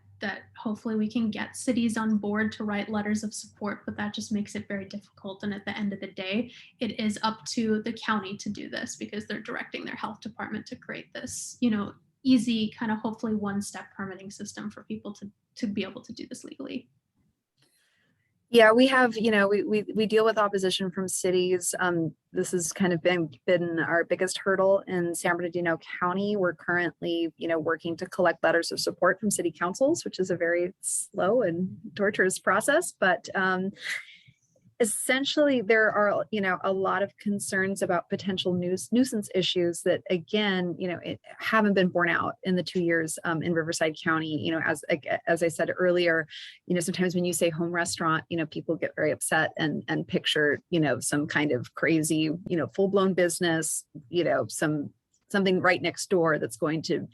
hopefully we can get cities on board to write letters of support, but that just makes it very difficult. And at the end of the day, it is up to the county to do this, because they're directing their health department to create this, easy kind of hopefully one-step permitting system for people to be able to do this legally. Yeah, we have, we deal with opposition from cities. This has kind of been our biggest hurdle in San Bernardino County. We're currently, working to collect letters of support from city councils, which is a very slow and torturous process. But essentially, there are, a lot of concerns about potential nuisance issues that, again, it haven't been borne out in the 2 years in Riverside County. As I said earlier, sometimes when you say home restaurant, people get very upset and picture, some kind of crazy, full-blown business, something right next door that's going to,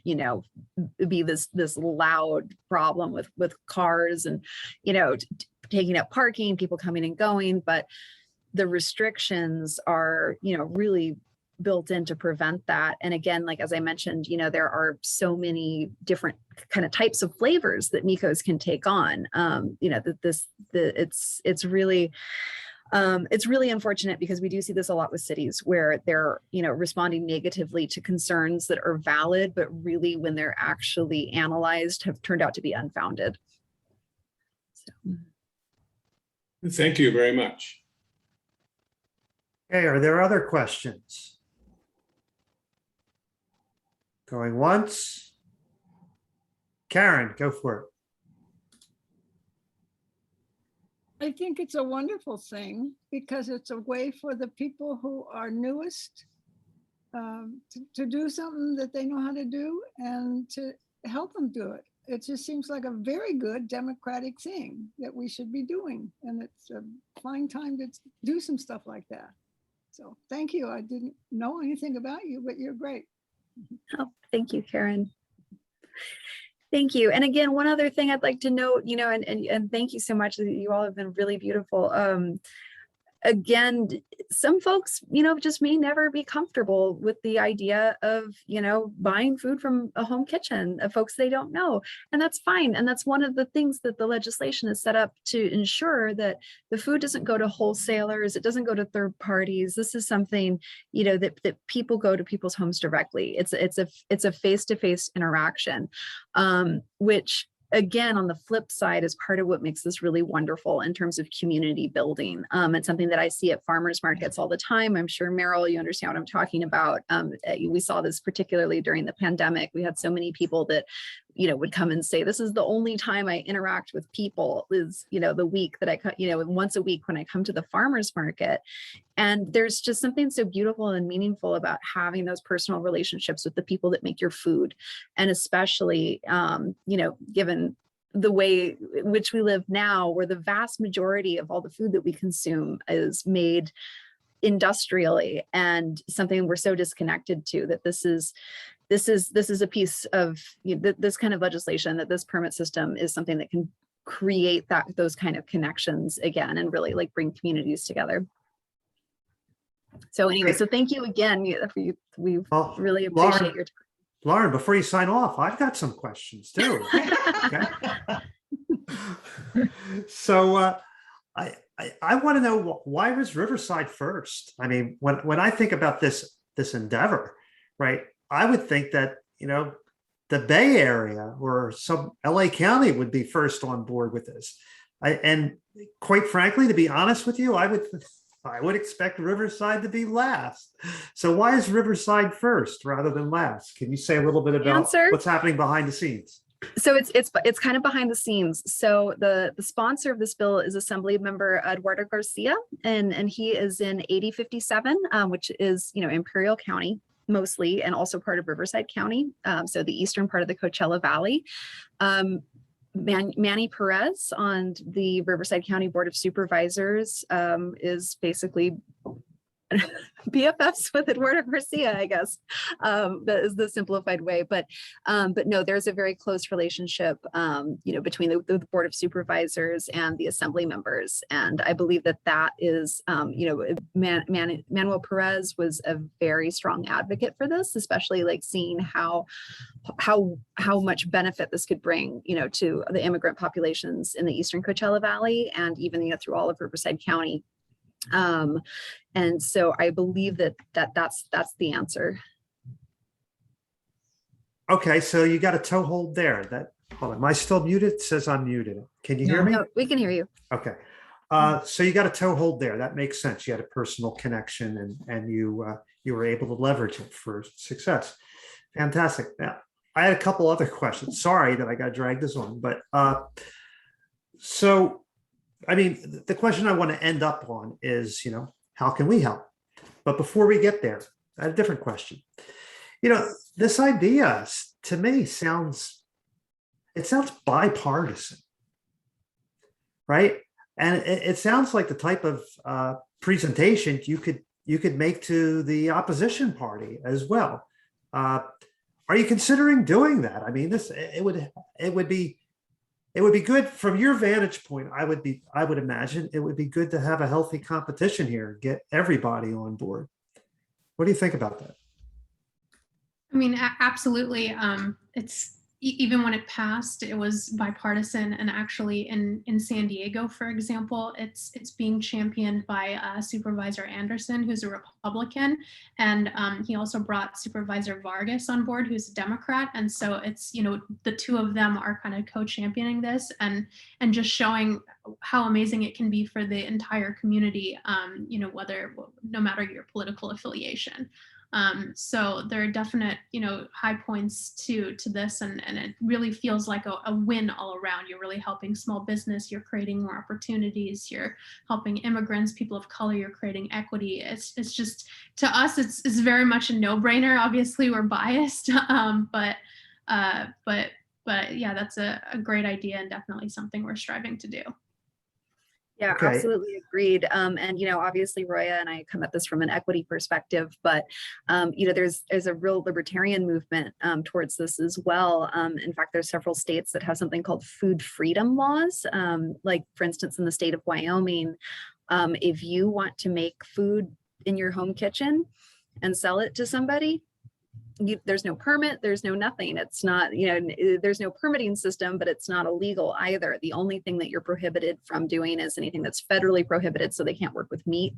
be this loud problem with cars and, taking up parking, people coming and going. But the restrictions are, really built in to prevent that. And again, like, as I mentioned, there are so many different kind of types of flavors that Miko's can take on. It's really unfortunate, because we do see this a lot with cities where they're, responding negatively to concerns that are valid, but really when they're actually analyzed have turned out to be unfounded. So. Thank you very much. Okay, are there other questions? Going once. Karen, go for it. I think it's a wonderful thing, because it's a way for the people who are newest to do something that they know how to do and to help them do it. It just seems like a very good democratic thing that we should be doing. And it's a fine time to do some stuff like that. So thank you. I didn't know anything about you, but you're great. Oh, thank you, Karen. Thank you. And again, one other thing I'd like to note, and thank you so much. You all have been really beautiful. again, some folks, just may never be comfortable with the idea of, buying food from a home kitchen of folks they don't know. And that's fine. And that's one of the things that the legislation is set up to ensure, that the food doesn't go to wholesalers, it doesn't go to third parties. This is something, that people go to people's homes directly. It's a face-to-face interaction, which, again, on the flip side, is part of what makes this really wonderful in terms of community building. It's something that I see at farmers markets all the time. I'm sure, Meryl, you understand what I'm talking about. We saw this particularly during the pandemic. We had so many people that, would come and say, this is the only time I interact with people is, the week that once a week when I come to the farmers market. And there's just something so beautiful and meaningful about having those personal relationships with the people that make your food. And especially, given the way in which we live now, where the vast majority of all the food that we consume is made industrially, and something we're so disconnected to, that this is a piece of this kind of legislation, that this permit system is something that can create those kind of connections again, and really bring communities together. So anyway, so thank you again. We really appreciate your time. Lauren, before you sign off, I've got some questions too. Okay. So I want to know, why was Riverside first? I mean, when I think about this endeavor, right, I would think that, the Bay Area or some LA County would be first on board with this. And quite frankly, to be honest with you, I would expect Riverside to be last. So why is Riverside first rather than last? Can you say a little bit about what's happening behind the scenes? So it's kind of behind the scenes. So the sponsor of this bill is Assembly Member Eduardo Garcia, and he is in 8057, which is, Imperial County mostly, and also part of Riverside County. So the eastern part of the Coachella Valley. Manny Perez on the Riverside County Board of Supervisors is basically BFFs with Eduardo Garcia, I guess. That is the simplified way, but no, there's a very close relationship, between the Board of Supervisors and the Assembly members, and I believe that is, Manuel Perez was a very strong advocate for this, especially seeing how much benefit this could bring, to the immigrant populations in the eastern Coachella Valley, and even through all of Riverside County. And so I believe that's the answer. Okay, so you got a toehold there. Hold on, am I still muted? It says I'm muted. Can you hear me? No, we can hear you. Okay. So you got a toehold there. That makes sense. You had a personal connection, and you were able to leverage it for success. Fantastic. Now, I had a couple other questions. Sorry that I got dragged this on, but so I mean, the question I want to end up on is, how can we help? But before we get there, I have a different question. This idea to me sounds bipartisan, right? And it sounds like the type of presentation you could make to the opposition party as well. Are you considering doing that? I mean, it would be good from your vantage point. I would imagine it would be good to have a healthy competition here, get everybody on board. What do you think about that? I mean, absolutely. It's even when it passed, it was bipartisan, and actually in San Diego, for example, it's being championed by Supervisor Anderson, who's a Republican, and he also brought Supervisor Vargas on board, who's a Democrat, and so it's the two of them are kind of co-championing this, and just showing how amazing it can be for the entire community, no matter your political affiliation. So there are definite, high points to this, and it really feels like a win all around. You're really helping small business, you're creating more opportunities, you're helping immigrants, people of color, you're creating equity. It's just, to us, it's very much a no-brainer. Obviously we're biased, but yeah, that's a great idea, and definitely something we're striving to do. Yeah, Okay. absolutely agreed. And obviously Roya and I come at this from an equity perspective, but there's a real libertarian movement towards this as well. In fact, there's several states that have something called food freedom laws. Like for instance, in the state of Wyoming, If you want to make food in your home kitchen and sell it to somebody, there's no permit, there's no nothing. It's not, there's no permitting system, but it's not illegal either. The only thing that you're prohibited from doing is anything that's federally prohibited, so they can't work with meat.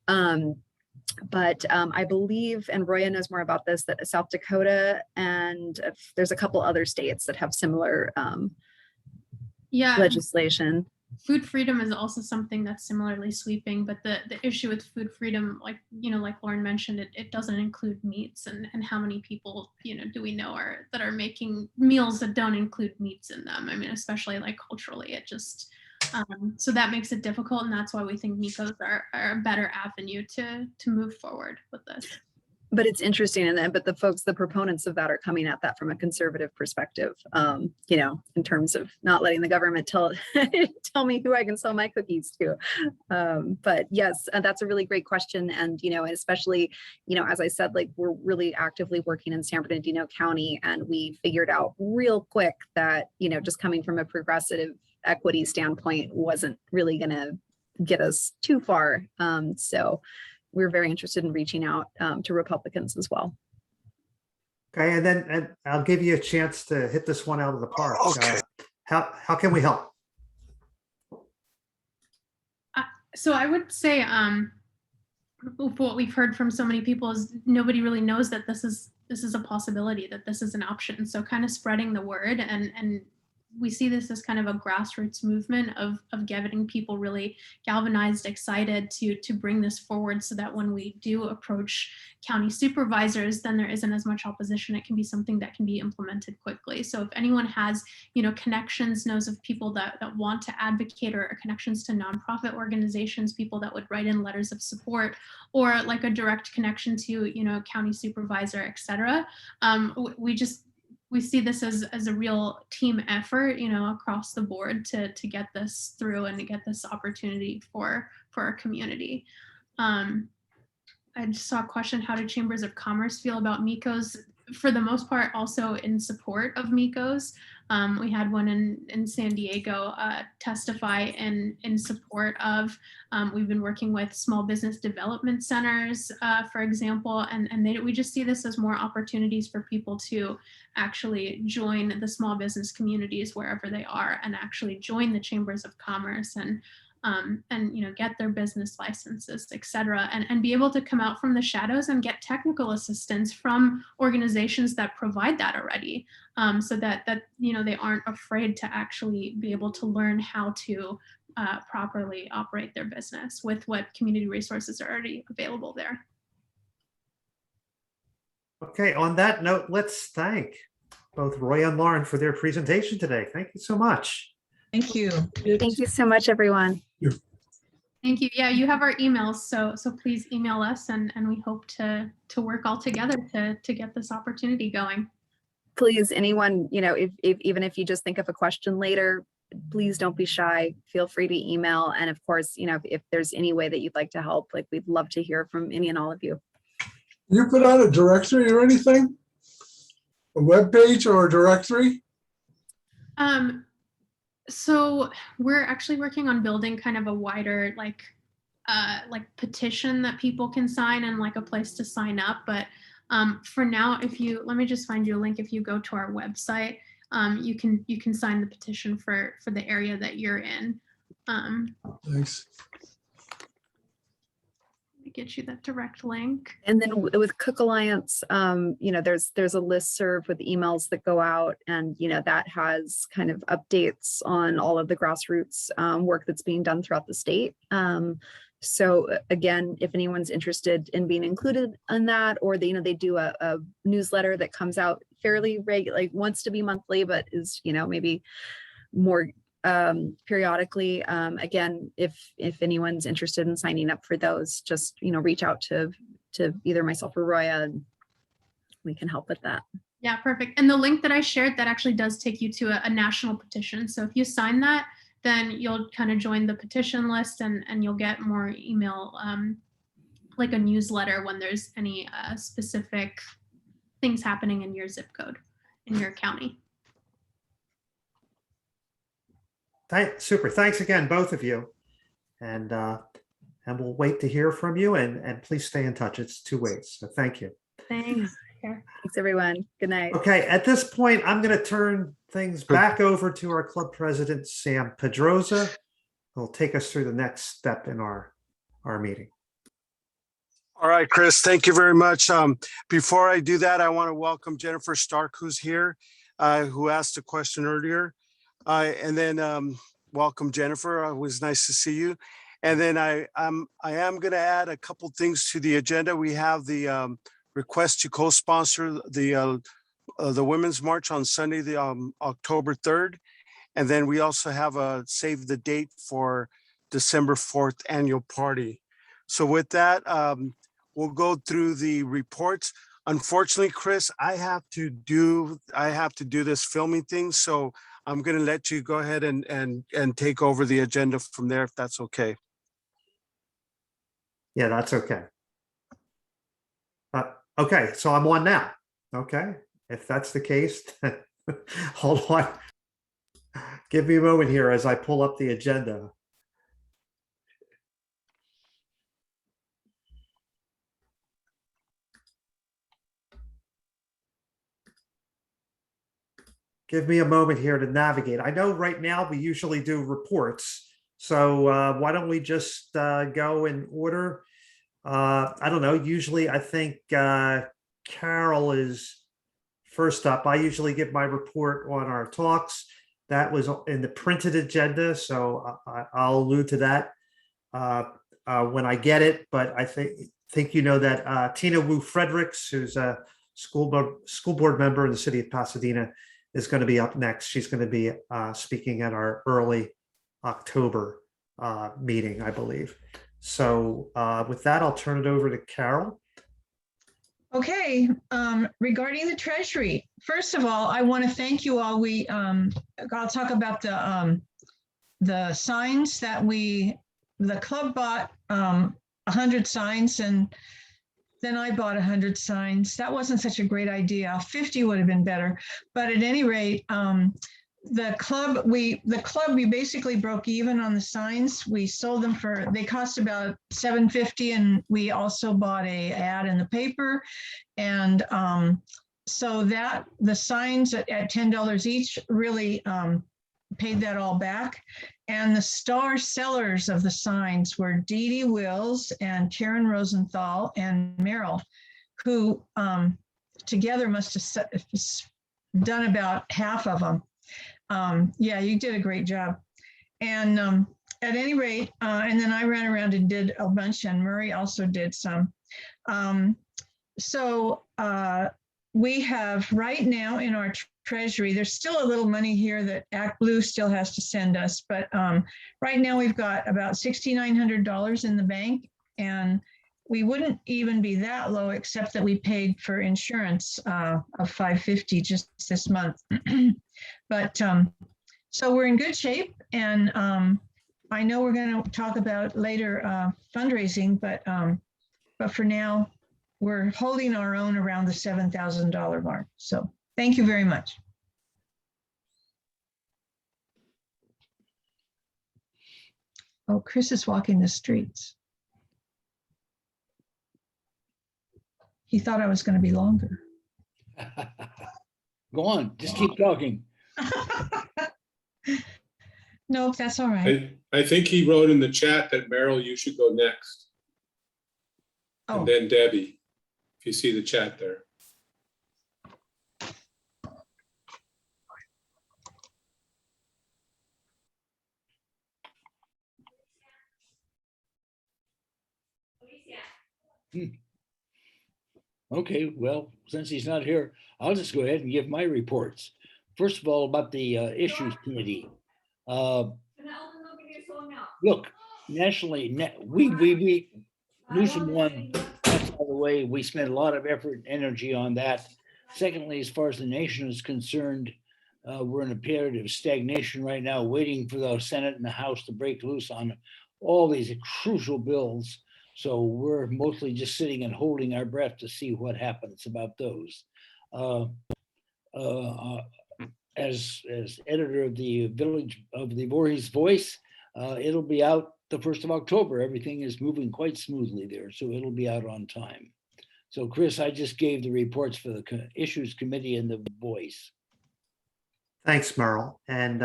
But I believe, and Roya knows more about this, that South Dakota and there's a couple other states that have similar legislation. Food freedom is also something that's similarly sweeping, but the issue with food freedom, like Lauren mentioned, it doesn't include meats, and how many people, do we know that are making meals that don't include meats in them? I mean, especially like culturally, it just, so that makes it difficult, and that's why we think MICOs are a better avenue to move forward with this. But it's interesting, but the proponents of that are coming at that from a conservative perspective, in terms of not letting the government tell me who I can sell my cookies to. But yes, that's a really great question. And, especially, as I said, like, we're really actively working in San Bernardino County, and we figured out real quick that, just coming from a progressive equity standpoint wasn't really going to get us too far. So we're very interested in reaching out to Republicans as well. Okay, and I'll give you a chance to hit this one out of the park. Okay. How can we help? So I would say what we've heard from so many people is nobody really knows that this is a possibility, that this is an option. So kind of spreading the word, and we see this as kind of a grassroots movement of getting people really galvanized, excited to bring this forward, so that when we do approach county supervisors, then there isn't as much opposition. It can be something that can be implemented quickly. So if anyone has, connections, knows of people that want to advocate, or connections to nonprofit organizations, people that would write in letters of support, or like a direct connection to, county supervisor, et cetera, we see this as a real team effort, across the board to get this through and to get this opportunity for our community. I just saw a question: how do chambers of commerce feel about MICOs? For the most part, also in support of MICOs. We had one in San Diego testify in support of. We've been working with small business development centers, for example, and we just see this as more opportunities for people to actually join the small business communities wherever they are, and actually join the chambers of commerce and get their business licenses, et cetera, and be able to come out from the shadows and get technical assistance from organizations that provide that already, so that they aren't afraid to actually be able to learn how to properly operate their business with what community resources are already available there. Okay, on that note, let's thank both Roya and Lauren for their presentation today. Thank you so much. Thank you. Thank you so much, everyone. Thank you. Yeah, you have our emails, so please email us, and we hope to work all together to get this opportunity going. Please, anyone, if even if you just think of a question later, please don't be shy. Feel free to email. And of course, if there's any way that you'd like to help, like, we'd love to hear from any and all of you. You put out a directory or anything? A web page or a directory? So we're actually working on building kind of a wider like petition that people can sign, and like a place to sign up. But for now, let me just find you a link. If you go to our website, you can sign the petition for the area that you're in. Thanks. Get you that direct link. And then with Cook Alliance, there's a listserv with emails that go out, and that has kind of updates on all of the grassroots work that's being done throughout the state. So again, if anyone's interested in being included in that, or they do a newsletter that comes out fairly regular, like once to be monthly, but is maybe more periodically. Again, if anyone's interested in signing up for those, just reach out to either myself or Roya, and we can help with that. Yeah, perfect. And the link that I shared, that actually does take you to a national petition. So if you sign that, then you'll kind of join the petition list, and you'll get more email, like a newsletter, when there's any specific things happening in your zip code, in your county. Super. Thanks again, both of you. And and we'll wait to hear from you, and please stay in touch. It's two ways. So thank you. Thanks. Thanks, everyone. Good night. Okay, at this point, I'm going to turn things back over to our club president, Sam Pedroza, who'll take us through the next step in our meeting. All right, Chris, thank you very much. Before I do that, I want to welcome Jennifer Stark, who's here, who asked a question earlier. And then welcome, Jennifer. It was nice to see you. And then I am going to add a couple things to the agenda. We have the request to co-sponsor the Women's March on Sunday, the October 3rd. And then we also have a save the date for December 4th annual party. So with that, we'll go through the reports. Unfortunately, Chris, I have to do this filming thing. So I'm going to let you go ahead and take over the agenda from there, if that's okay. Yeah, that's okay. Okay, so I'm on now. Okay, if that's the case, hold on. Give me a moment here as I pull up the agenda. Give me a moment here to navigate. I know right now we usually do reports. So why don't we just go in order? I don't know. Usually I think Carol is first up. I usually give my report on our talks. That was in the printed agenda, so I'll allude to that when I get it. But I think you know that Tina Wu Fredericks, who's a school board member in the city of Pasadena, is going to be up next. She's going to be speaking at our early October meeting, I believe. So with that, I'll turn it over to Carol. Okay, regarding the Treasury, first of all, I want to thank you all. I'll talk about the signs that the club bought 100 signs, and then I bought 100 signs. That wasn't such a great idea. 50 would have been better. But at any rate, the club, we basically broke even on the signs. We sold them they cost about $7.50, and we also bought a ad in the paper. And so that the signs at $10 each really paid that all back. And the star sellers of the signs were Dee Dee Wills and Karen Rosenthal and Merrill, who together must have done about half of them. Yeah, you did a great job. And at any rate, and then I ran around and did a bunch, and Murray also did some. So we have right now in our Treasury, there's still a little money here that Act Blue still has to send us, but right now we've got about $6,900 in the bank, and we wouldn't even be that low except that we paid for insurance of $550 just this month. But so we're in good shape, and I know we're going to talk about later fundraising, but for now we're holding our own around the $7,000 mark. So thank you very much. Oh, Chris is walking the streets. He thought I was going to be longer. Go on, just keep talking. Nope, that's all right. I think he wrote in the chat that Merrill, you should go next. Oh. And then Debbie, if you see the chat there. Okay, well, since he's not here, I'll just go ahead and give my reports. First of all, about the issues committee. Look, nationally, we Newsom won. That's out of the way. We spent a lot of effort and energy on that. Secondly, as far as the nation is concerned, we're in a period of stagnation right now, waiting for the Senate and the House to break loose on all these crucial bills. So we're mostly just sitting and holding our breath to see what happens about those. As editor of the Voorhees Voice, it'll be out the 1st of October. Everything is moving quite smoothly there, so it'll be out on time. So Chris, I just gave the reports for the Issues Committee and the Voice. Thanks, Merle. And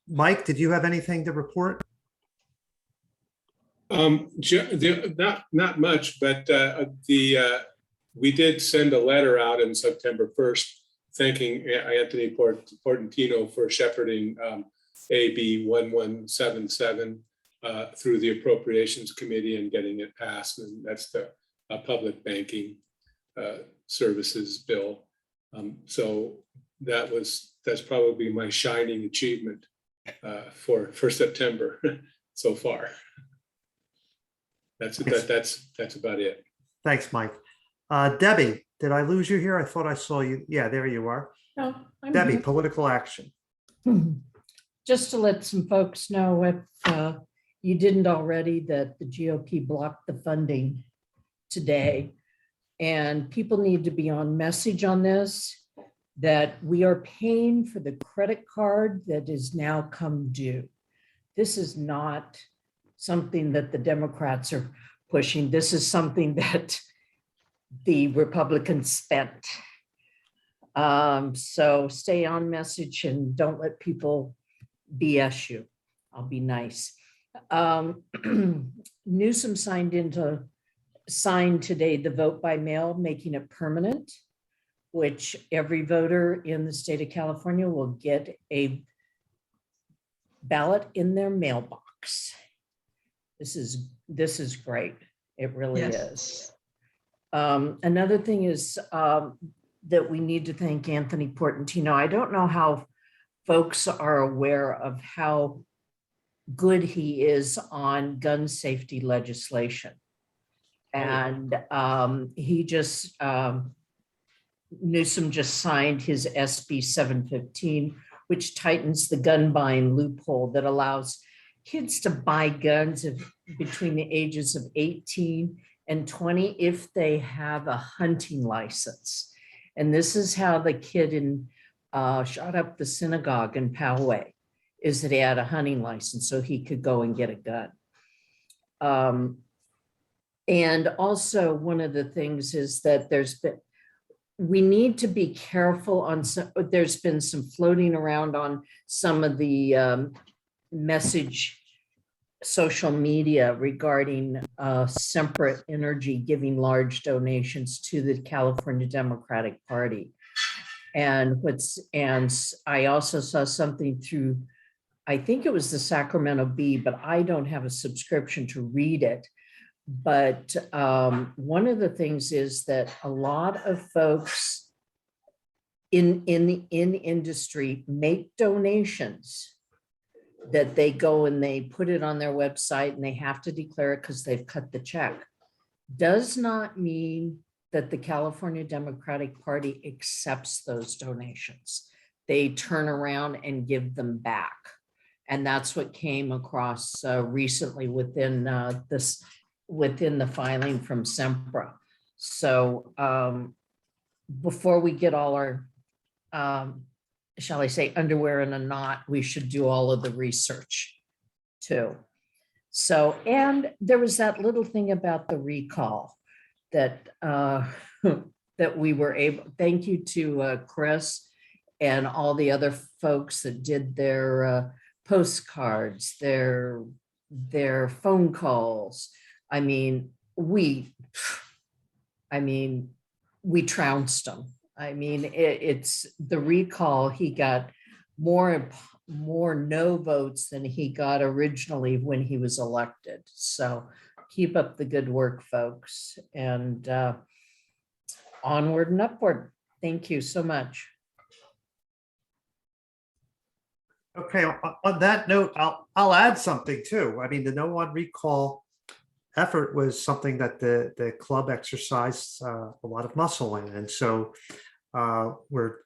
Mike, did you have anything to report? Not much, but we did send a letter out on September 1st thanking Anthony Portantino for shepherding AB 1177 through the Appropriations Committee and getting it passed. And that's the Public Banking Services Bill. So that's probably my shining achievement for September so far. That's about it. Thanks, Mike. Debbie, did I lose you here? I thought I saw you. Yeah, there you are. No, I'm Debbie, here. political action. Just to let some folks know, if you didn't already, that the GOP blocked the funding today. And people need to be on message on this, that we are paying for the credit card that is now come due. This is not something that the Democrats are pushing. This is something that the Republicans spent. So stay on message and don't let people BS you. I'll be nice. Newsom signed today the vote by mail, making it permanent, which every voter in the state of California will get a ballot in their mailbox. This is great. It really is. Another thing is that we need to thank Anthony Portantino. I don't know how folks are aware of how good he is on gun safety legislation. And he just, Newsom just signed his SB 715, which tightens the gun buying loophole that allows kids to buy guns between the ages of 18 and 20 if they have a hunting license. And this is how the kid shot up the synagogue in Poway, is that he had a hunting license so he could go and get a gun. And also one of the things is that we need to be careful on there's been some floating around on some of the message social media regarding Semper Energy giving large donations to the California Democratic Party. And I also saw something through, I think it was the Sacramento Bee, but I don't have a subscription to read it. But one of the things is that a lot of folks in industry make donations that they go and they put it on their website and they have to declare it because they've cut the check. Does not mean that the California Democratic Party accepts those donations. They turn around and give them back. And that's what came across recently within the filing from Sempra. So before we get all our, shall I say, underwear in a knot, we should do all of the research too. So, and there was that little thing about the recall that that we were able, thank you to Chris and all the other folks that did their postcards, their phone calls. I mean, we trounced them. I mean, it's the recall, he got more no votes than he got originally when he was elected. So keep up the good work, folks, and onward and upward. Thank you so much. Okay, on that note, I'll add something too. I mean, the no one recall effort was something that the club exercised a lot of muscle in. And so we're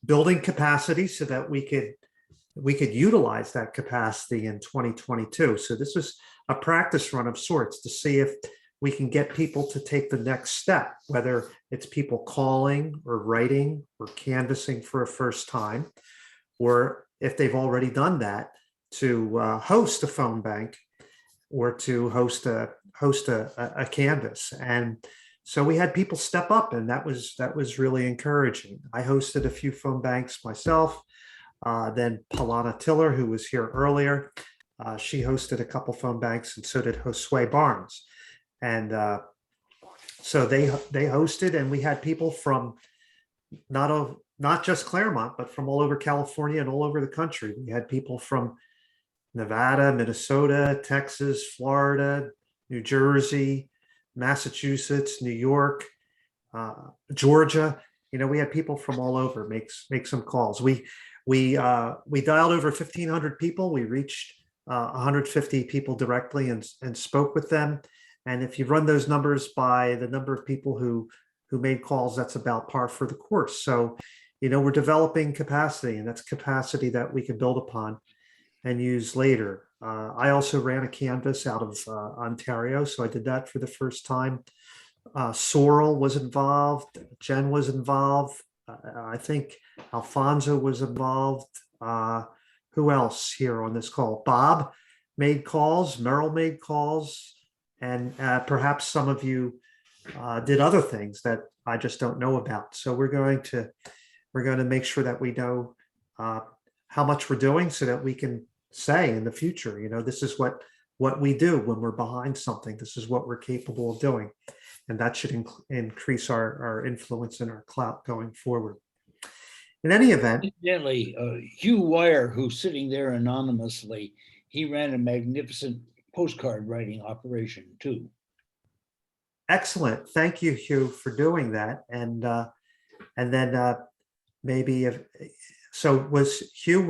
building capacity so that we could utilize that capacity in 2022. So this was a practice run of sorts to see if we can get people to take the next step, whether it's people calling or writing or canvassing for a first time, or if they've already done that, to host a phone bank or to host a canvas. And so we had people step up, and that was really encouraging. I hosted a few phone banks myself. Then Palana Tiller, who was here earlier, she hosted a couple phone banks, and so did Josue Barnes. And so they hosted, and we had people from not just Claremont, but from all over California and all over the country. We had people from Nevada, Minnesota, Texas, Florida, New Jersey, Massachusetts, New York, Georgia. You know, we had people from all over make some calls. We dialed over 1,500 people. We reached 150 people directly and spoke with them. And if you run those numbers by the number of people who made calls, that's about par for the course. So, you know, we're developing capacity, and that's capacity that we can build upon and use later. I also ran a canvas out of Ontario, so I did that for the first time. Sorrel was involved, Jen was involved, I think Alfonso was involved. Who else here on this call? Bob made calls, Merrill made calls, and perhaps some of you did other things that I just don't know about. So we're going to make sure that we know how much we're doing, so that we can say in the future, you know, this is what we do when we're behind something. This is what we're capable of doing. And that should increase our influence and our clout going forward. In any event. Incidentally, Hugh Wire, who's sitting there anonymously, he ran a magnificent postcard writing operation too. Excellent. Thank you, Hugh, for doing that. And then maybe was Hugh,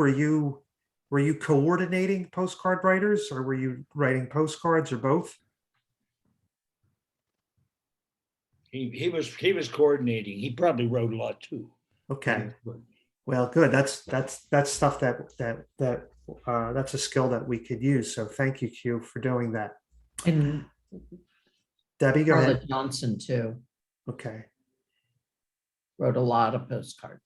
were you coordinating postcard writers, or were you writing postcards, or both? He was coordinating. He probably wrote a lot too. Okay. Well, good. That's stuff that's a skill that we could use. So thank you, Hugh, for doing that. And Debbie, go Carla ahead. Johnson too, Okay. wrote a lot of postcards.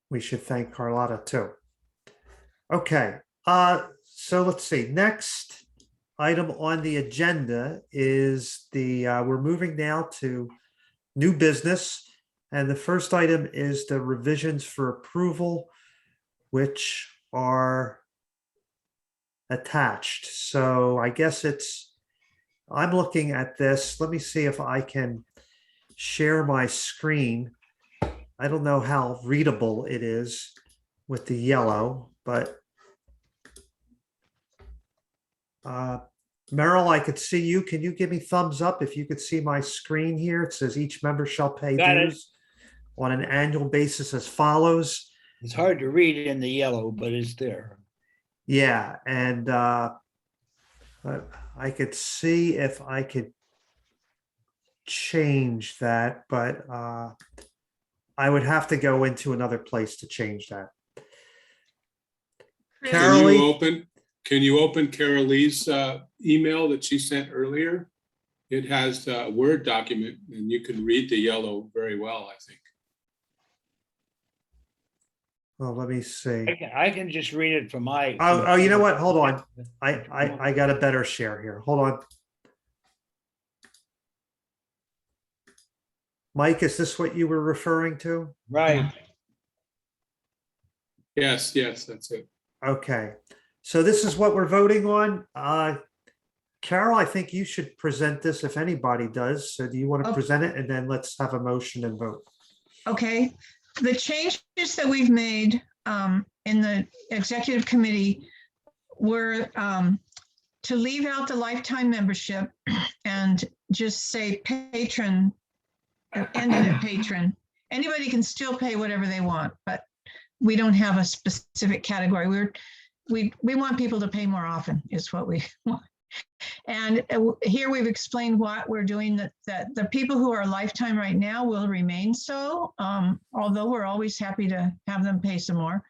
We should thank Carlotta too. Okay. So let's see. Next item on the agenda is we're moving now to new business. And the first item is the revisions for approval, which are attached. So I guess I'm looking at this. Let me see if I can share my screen. I don't know how readable it is with the yellow, but Merrill, I could see you. Can you give me thumbs up if you could see my screen here? It says each member shall pay dues on an annual basis as follows. It's hard to read in the yellow, but it's there. Yeah, and I could see if I could change that, but I would have to go into another place to change that. Can you open Carol Lee's email that she sent earlier? It has a Word document, and you can read the yellow very well, I think. Well, let me see. I can just read it from my. Oh, you know what? Hold on. I got a better share here. Hold on. Mike, is this what you were referring to? Right. Yes, that's it. Okay. So this is what we're voting on. Carol, I think you should present this if anybody does. So do you want to present it, and then let's have a motion and vote? Okay. The changes that we've made in the executive committee were to leave out the lifetime membership and just say patron, ending at patron. Anybody can still pay whatever they want, but we don't have a specific category. We want people to pay more often is what we want. And here we've explained what we're doing, that the people who are lifetime right now will remain so, although we're always happy to have them pay some more.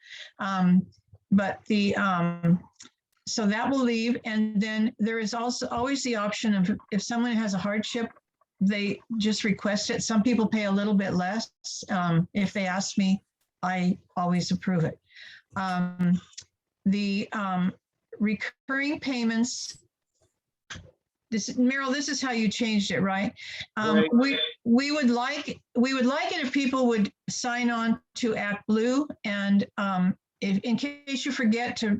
So that will leave. And then there is also always the option of if someone has a hardship, they just request it. Some people pay a little bit less. If they ask me, I always approve it. the recurring payments. Meryl, this is how you changed it, right? Right. We would like it if people would sign on to ActBlue, and if, in case you forget to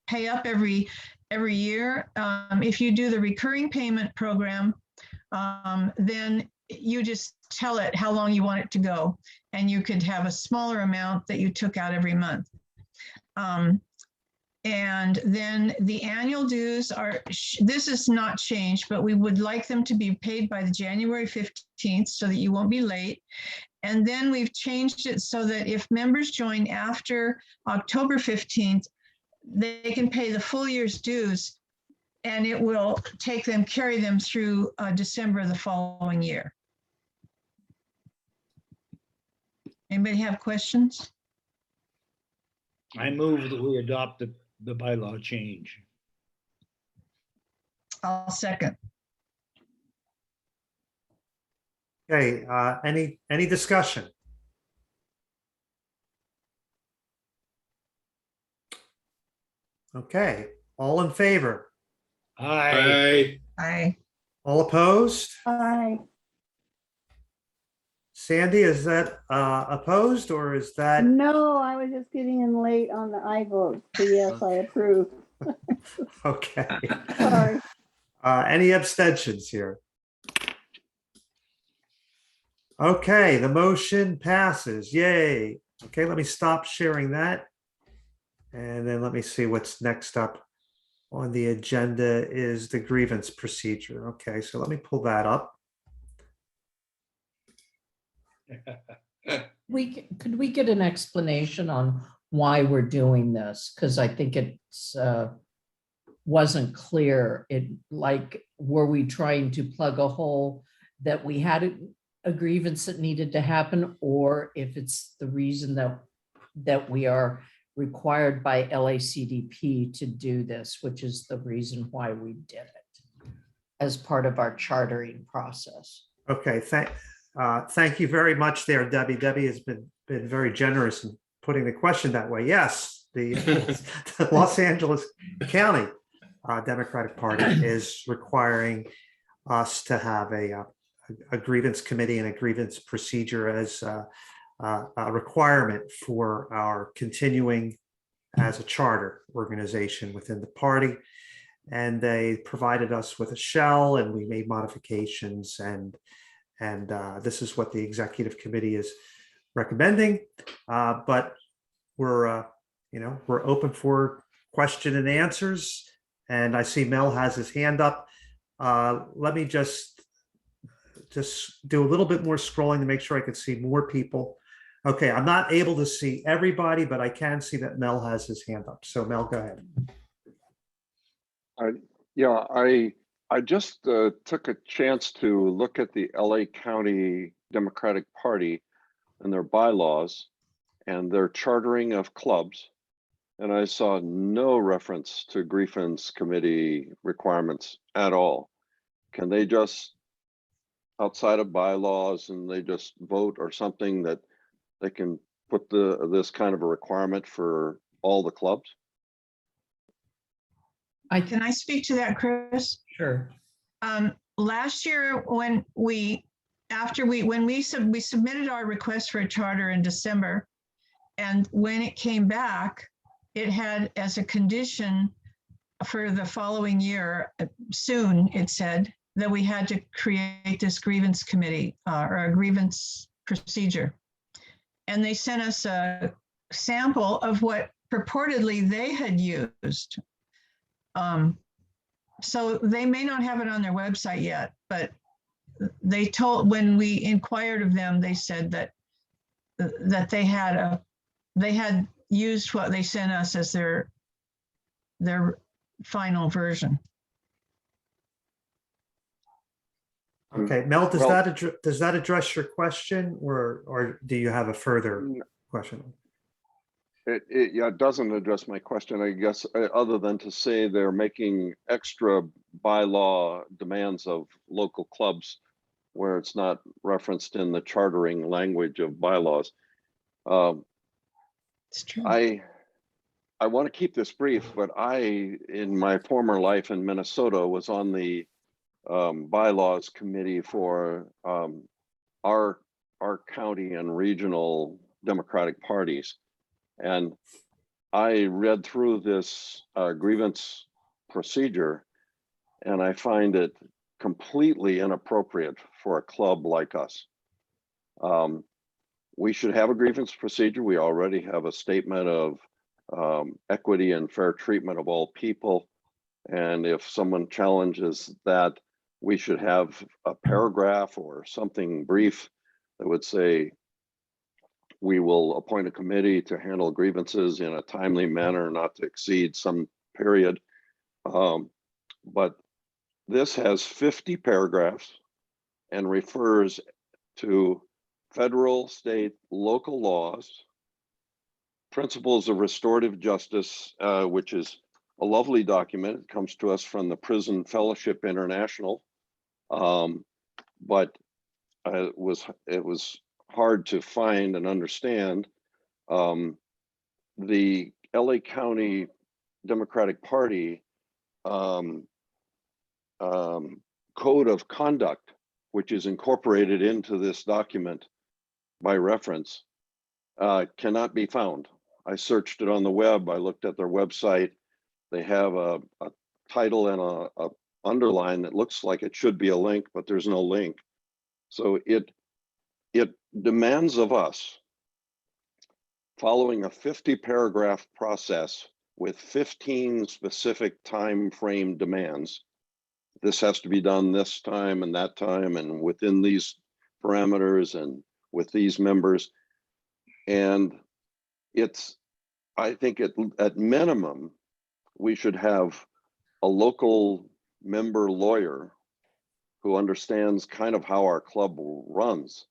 pay up every year, if you do the recurring payment program, then you just tell it how long you want it to go, and you could have a smaller amount that you took out every month. And then the annual dues are, this is not changed, but we would like them to be paid by the January 15th so that you won't be late. And then we've changed it so that if members join after October 15th, they can pay the full year's dues, and it will carry them through December of the following year. Anybody have questions? I move that we adopt the bylaw change. I'll second. Okay, any discussion? Okay, all in favor? Aye. Aye. All opposed? Aye. Sandy, is that opposed, or is that? No, I was just getting in late on the I vote. So yes, I approve. Okay. Sorry. Any abstentions here? Okay, the motion passes. Yay. Okay, let me stop sharing that. And then let me see what's next up on the agenda is the grievance procedure. Okay, so let me pull that up. Could we get an explanation on why we're doing this? Because I think it's wasn't clear. Were we trying to plug a hole that we had a grievance that needed to happen, or if it's the reason that we are required by LACDP to do this, which is the reason why we did it as part of our chartering process. Okay, thank you very much there, Debbie. Debbie has been very generous in putting the question that way. Yes, the Los Angeles County Democratic Party is requiring us to have a grievance committee and a grievance procedure as a requirement for our continuing as a charter organization within the party. And they provided us with a shell, and we made modifications, and this is what the executive committee is recommending. But we're open for question and answers. And I see Mel has his hand up. Let me just do a little bit more scrolling to make sure I can see more people. Okay, I'm not able to see everybody, but I can see that Mel has his hand up. So Mel, go ahead. Yeah, I just took a chance to look at the LA County Democratic Party and their bylaws and their chartering of clubs. And I saw no reference to grievance committee requirements at all. Can they just, outside of bylaws, and they just vote or something that they can put this kind of a requirement for all the clubs? Can I speak to that, Chris? Sure. Last year, when we submitted our request for a charter in December, and when it came back, it had as a condition for the following year, soon it said that we had to create this grievance committee or a grievance procedure. And they sent us a sample of what purportedly they had used. So they may not have it on their website yet, but when we inquired of them, they said that they had used what they sent us as their final version. Okay, Mel, does that address your question, or do you have a further question? It doesn't address my question, I guess, other than to say they're making extra bylaw demands of local clubs where it's not referenced in the chartering language of bylaws. It's true. I want to keep this brief, but in my former life in Minnesota, was on the bylaws committee for our county and regional Democratic parties. And I read through this grievance procedure, and I find it completely inappropriate for a club like us. We should have a grievance procedure. We already have a statement of equity and fair treatment of all people. And if someone challenges that, we should have a paragraph or something brief that would say, we will appoint a committee to handle grievances in a timely manner, not to exceed some period. But this has 50 paragraphs and refers to federal, state, local laws, principles of restorative justice, which is a lovely document. It comes to us from the Prison Fellowship International, but it was hard to find and understand. The LA County Democratic Party code of conduct, which is incorporated into this document by reference, cannot be found. I searched it on the web. I looked at their website. They have a title and a underline that looks like it should be a link, but there's no link. So it demands of us, following a 50 paragraph process with 15 specific time frame demands. This has to be done this time and that time and within these parameters and with these members. And I think at minimum, we should have a local member lawyer who understands kind of how our club runs,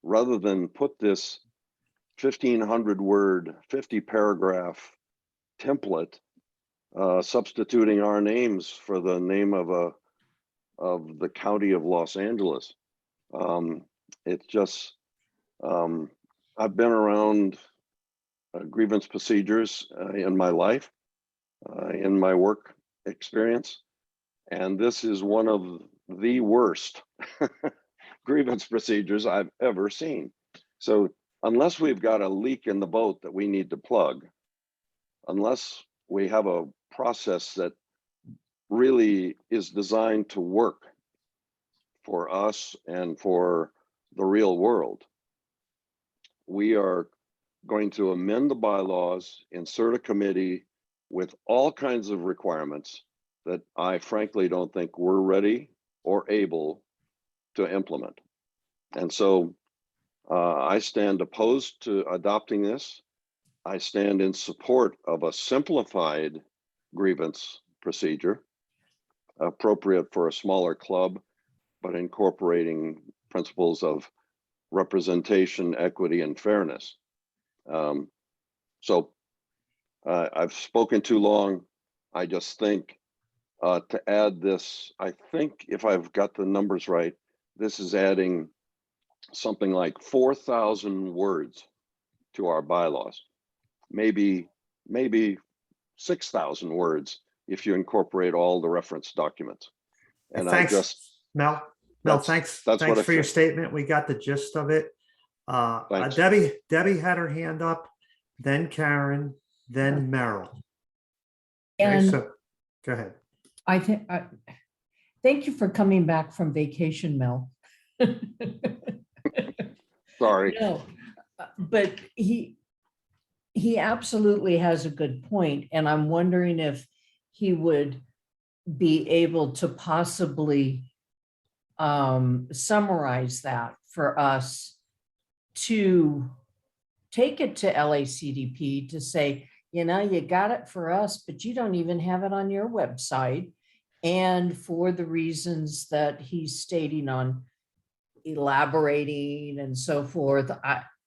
rather than put this 1,500 word, 50 paragraph template, substituting our names for the name of the county of Los Angeles. It's just, I've been around grievance procedures in my life, in my work experience, and this is one of the worst grievance procedures I've ever seen. So unless we've got a leak in the boat that we need to plug, unless we have a process that really is designed to work for us and for the real world, we are going to amend the bylaws, insert a committee with all kinds of requirements that I frankly don't think we're ready or able to implement. And so I stand opposed to adopting this. I stand in support of a simplified grievance procedure, appropriate for a smaller club, but incorporating principles of representation, equity, and fairness. So I've spoken too long. I just think to add this, I think if I've got the numbers right, this is adding something like 4,000 words to our bylaws, maybe 6,000 words if you incorporate all the reference documents. And thanks, I just, Mel, thanks what I for your think. statement. We got the gist of it. Thanks. Debbie had her hand up, then Karen, then Merrill. Okay, And so go ahead. I think, thank you for coming back from vacation, Mel. Sorry. No, but he absolutely has a good point, and I'm wondering if he would be able to possibly summarize that for us to take it to LACDP to say, you know, you got it for us, but you don't even have it on your website. And for the reasons that he's stating on elaborating and so forth,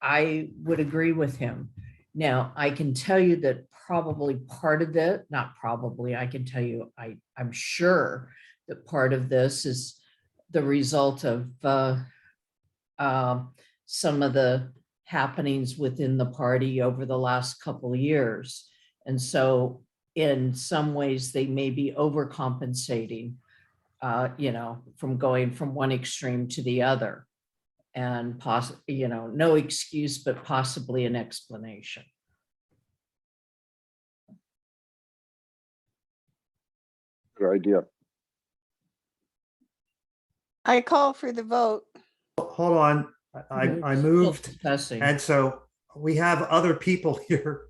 I would agree with him. Now, I can tell you that probably part of it, not probably, I can tell you, I'm sure that part of this is the result of some of the happenings within the party over the last couple of years. And so in some ways, they may be overcompensating, from going from one extreme to the other. And no excuse, but possibly an explanation. Good idea. I call for the vote. Hold on, I moved, Discussing. and so we have other people here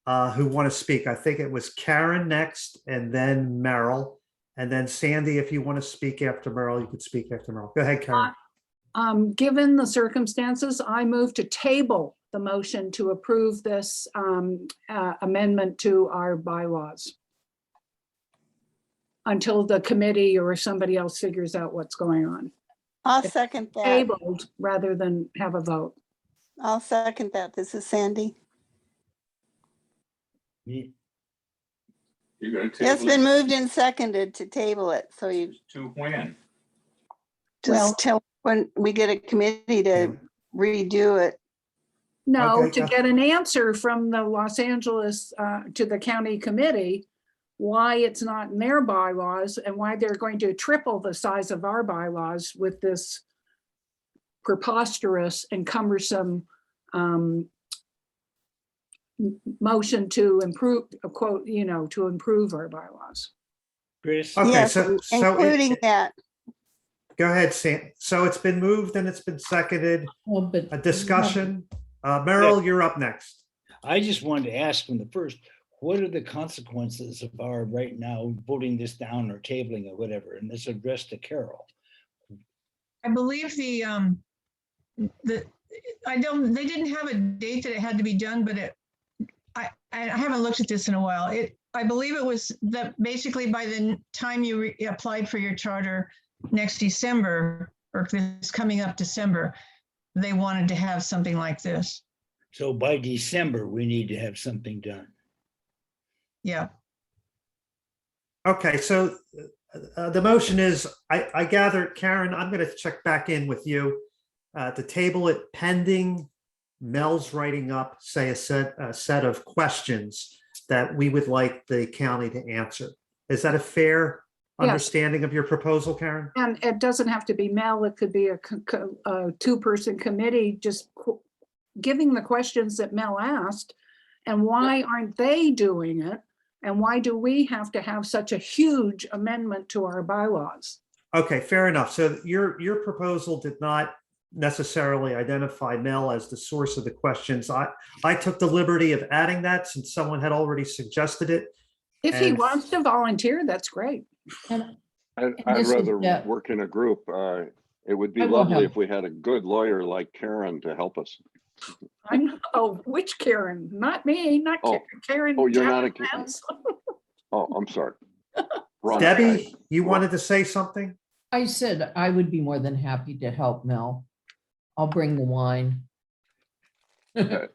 who want to speak. I think it was Karen next, and then Merrill, and then Sandy, if you want to speak after Merrill, you could speak after Merrill. Go ahead, Karen. Given the circumstances, I move to table the motion to approve this amendment to our bylaws until the committee or somebody else figures out what's going on. I'll second that. Tabled rather than have a vote. I'll second that. This is Sandy. Yeah. You're gonna It's table been it moved and seconded to table it. So you to when? just tell when we get a committee to redo it. No, Okay, to get an answer from the Los Angeles, to the county committee, why it's not in their bylaws and why they're going to triple the size of our bylaws with this preposterous and cumbersome motion to improve, quote, to improve our bylaws. Chris? Okay, Yes, so including that. go ahead, Sam. So it's been moved and it's been seconded. Well, but A discussion. Merrill, you're up next. I just wanted to ask from the first, what are the consequences of our right now voting this down or tabling or whatever? And this addressed to Carol. I believe they didn't have a date that it had to be done, but I haven't looked at this in a while. I believe it was that basically by the time you applied for your charter next December, or this coming up December, they wanted to have something like this. So by December, we need to have something done. Yeah. Okay, so the motion is, I gather, Karen, I'm going to check back in with you to table it pending Mel's writing up, say, a set of questions that we would like the county to answer. Is that a fair understanding of your proposal, Karen? And it doesn't have to be Mel, it could be a two-person committee, just giving the questions that Mel asked. And why aren't they doing it? And why do we have to have such a huge amendment to our bylaws? Okay, fair enough. So your proposal did not necessarily identify Mel as the source of the questions. I took the liberty of adding that since someone had already suggested it. If he And- wants to volunteer, that's great. And I'd this is- rather yeah. work in a group. It would be I will lovely help. if we had a good lawyer like Karen to help us. Oh, which Karen? Not me, not Oh. Karen. Oh, you're not a Chapman's. Oh, I'm sorry. Wrong Debbie, guy. you wanted to say something? I said I would be more than happy to help Mel. I'll bring the wine.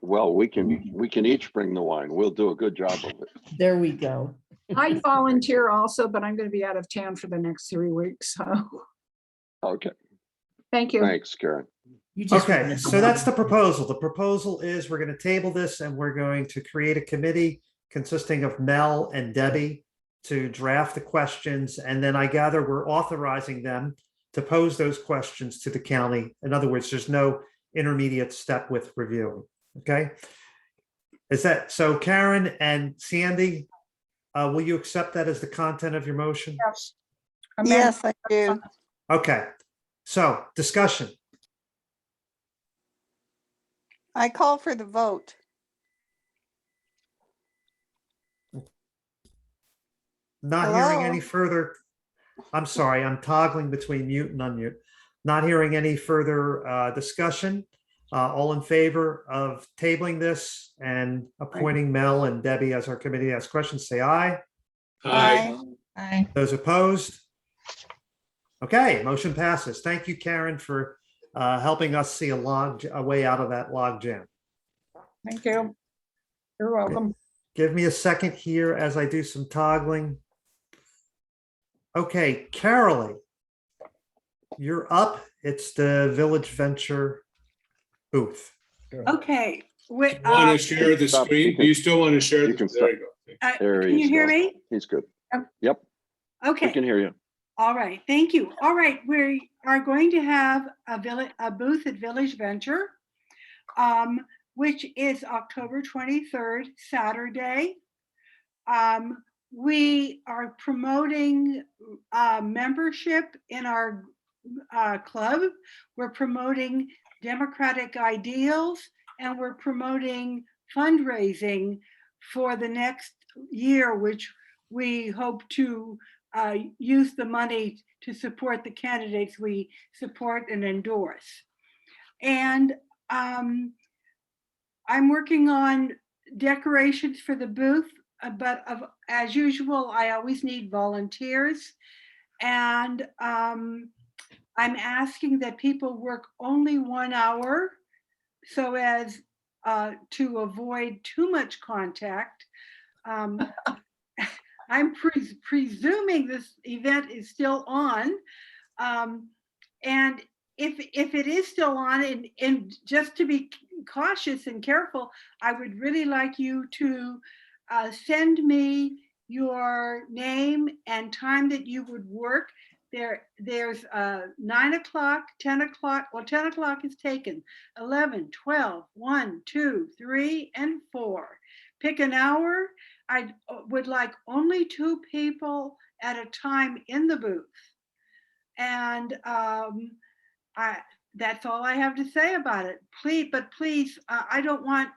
Well, we can each bring the wine. We'll do a good job of it. There we go. I volunteer also, but I'm going to be out of town for the next 3 weeks. So Okay, thank you. thanks, Karen. You just Okay, wanted so to- that's the proposal. The proposal is we're going to table this and we're going to create a committee consisting of Mel and Debbie to draft the questions. And then I gather we're authorizing them to pose those questions to the county. In other words, there's no intermediate step with reviewing. Okay. Is that so? Karen and Sandy, will you accept that as the content of your motion? Yes. Yes, I do. Okay. So discussion. I call for the vote. Not hearing Hello? any further. I'm sorry, I'm toggling between mute and unmute. Not hearing any further discussion. All in favor of tabling this and appointing Mel and Debbie as our committee to ask questions, say aye. Aye. Aye. Those opposed? Okay, motion passes. Thank you, Karen, for helping us see a way out of that log jam. Thank you. You're welcome. Give me a second here as I do some toggling. Okay, Carolee, you're up. It's the Village Venture booth. Okay. Want to share the Stop. screen? Do you still want to share? You can There you go. There Can you hear me? He's good. Um, Yep, we Okay. can hear you. All right. Thank you. All right. We are going to have a booth at Village Venture, which is October 23rd, Saturday. We are promoting membership in our club. We're promoting democratic ideals, and we're promoting fundraising for the next year, which we hope to use the money to support the candidates we support and endorse. And I'm working on decorations for the booth, but as usual, I always need volunteers. And I'm asking that people work only 1 hour so as to avoid too much contact. I'm presuming this event is still on. And if it is still on, and just to be cautious and careful, I would really like you to send me your name and time that you would work. There's 9 o'clock, 10 o'clock. Well, 10 o'clock is taken. 11, 12, 1, 2, 3, and 4. Pick an hour. I would like only 2 people at a time in the booth. And that's all I have to say about it. Please, I don't want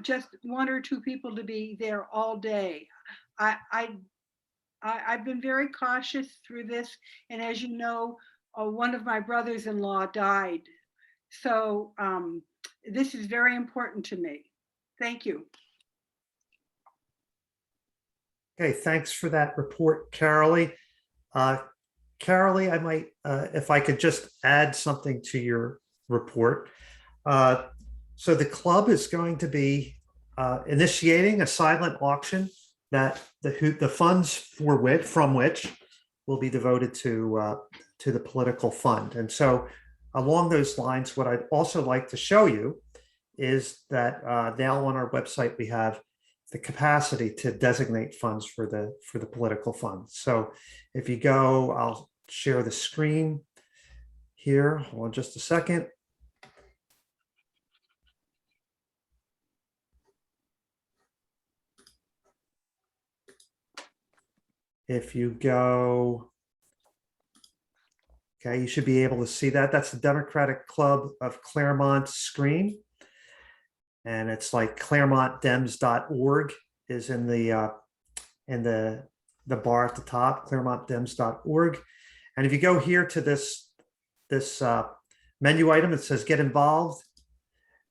just 1 or 2 people to be there all day. I've been very cautious through this, and as you know, one of my brothers-in-law died. So this is very important to me. Thank you. Okay, thanks for that report, Carolee. Carolee, I might, if I could just add something to your report. So the club is going to be initiating a silent auction that the funds from which will be devoted to the political fund. And so along those lines, what I'd also like to show you is that now on our website, we have the capacity to designate funds for the political fund. So if you go, I'll share the screen here. Hold on just a second. If you go, okay, you should be able to see that. That's the Democratic Club of Claremont screen. And it's like ClaremontDems.org is in the bar at the top, ClaremontDems.org. And if you go here to this menu item, it says Get Involved,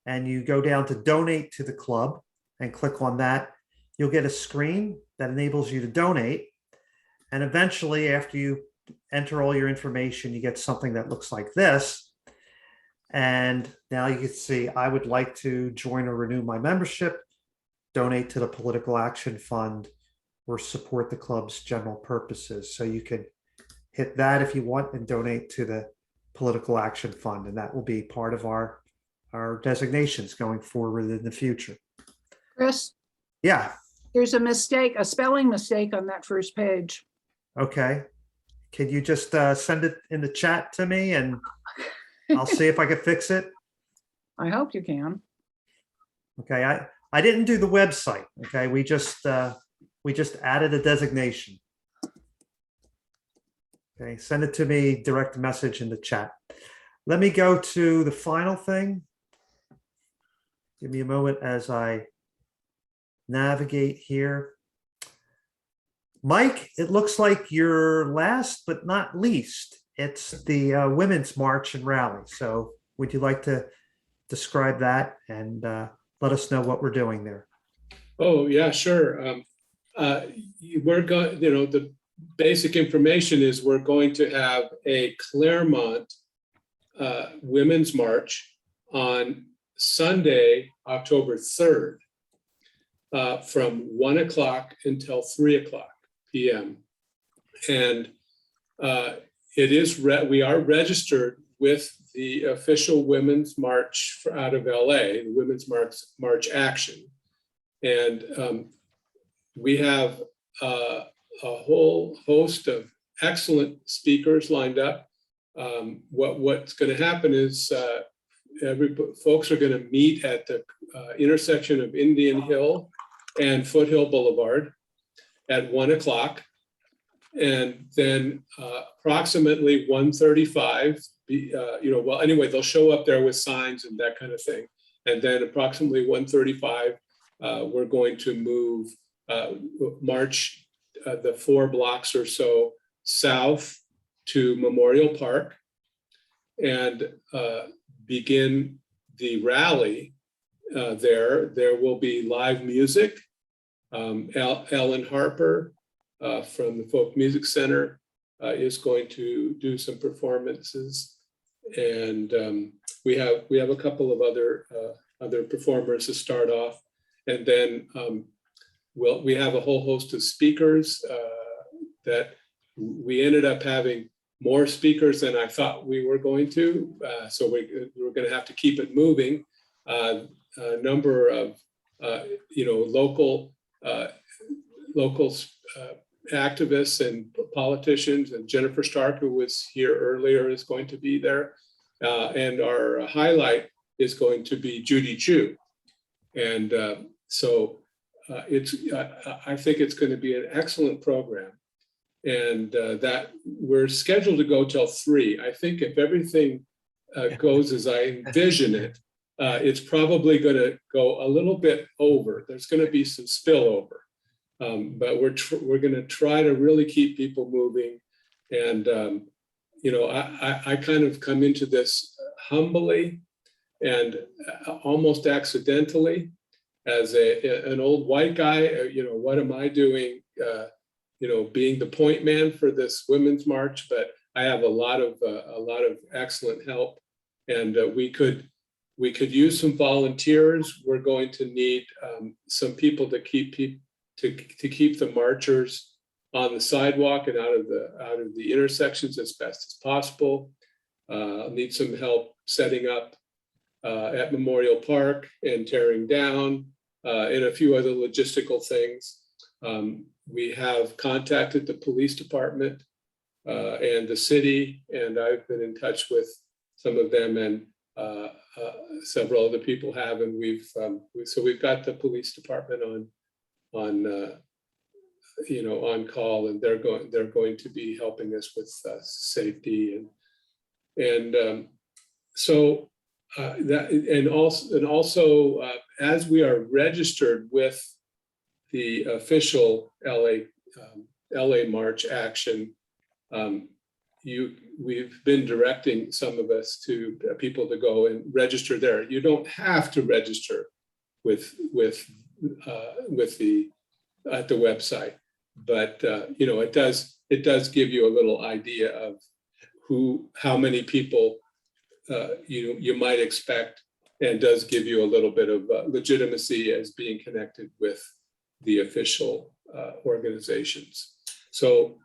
and you go down to Donate to the Club and click on that, you'll get a screen that enables you to donate. And eventually, after you enter all your information, you get something that looks like this. And now you can see, I would like to join or renew my membership, donate to the Political Action Fund, or support the club's general purposes. So you can hit that if you want and donate to the Political Action Fund. And that will be part of our designations going forward in the future. Chris? Yeah. There's a mistake, a spelling mistake on that first page. Okay. Can you just send it in the chat to me and I'll see if I can fix it? I hope you can. Okay. I didn't do the website. Okay. We just added a designation. Okay. Send it to me, direct message in the chat. Let me go to the final thing. Give me a moment as I navigate here. Mike, it looks like you're last but not least. It's the Women's March and Rally. So would you like to describe that and let us know what we're doing there? Oh, yeah, sure. We're going, the basic information is we're going to have a Claremont Women's March on Sunday, October 3rd, from 1 o'clock until 3 o'clock p.m. And we are registered with the official Women's March out of LA, the Women's March Action. And we have a whole host of excellent speakers lined up. What's going to happen is folks are going to meet at the intersection of Indian Hill and Foothill Boulevard at 1 o'clock. And then approximately 1:35, well, anyway, they'll show up there with signs and that kind of thing. And then approximately 1:35, we're going to march the 4 blocks or so south to Memorial Park and begin the rally there. There will be live music. Ellen Harper from the Folk Music Center is going to do some performances, and we have a couple of other performers to start off, and then we have a whole host of speakers that we ended up having more speakers than I thought we were going to, so we're going to have to keep it moving. A number of local activists and politicians, and Jennifer Stark, who was here earlier, is going to be there. And our highlight is going to be Judy Chu. And I think it's going to be an excellent program. And that we're scheduled to go till 3. I think if everything goes as I envision it, it's probably going to go a little bit over. There's going to be some spillover. But we're going to try to really keep people moving. And, I kind of come into this humbly and almost accidentally as an old white guy. What am I doing, being the point man for this Women's March? But I have a lot of excellent help, and we could use some volunteers. We're going to need some people to keep the marchers on the sidewalk and out of the intersections as best as possible. I'll need some help setting up at Memorial Park and tearing down, and a few other logistical things. We have contacted the police department and the city, and I've been in touch with some of them, and several other people have, and we've got the police department on call, and they're going to be helping us with safety and also as we are registered with the official LA March Action, we've been directing some of us to people to go and register there. You don't have to register at the website, but it does give you a little idea of how many people you might expect, and does give you a little bit of legitimacy as being connected with the official organizations. So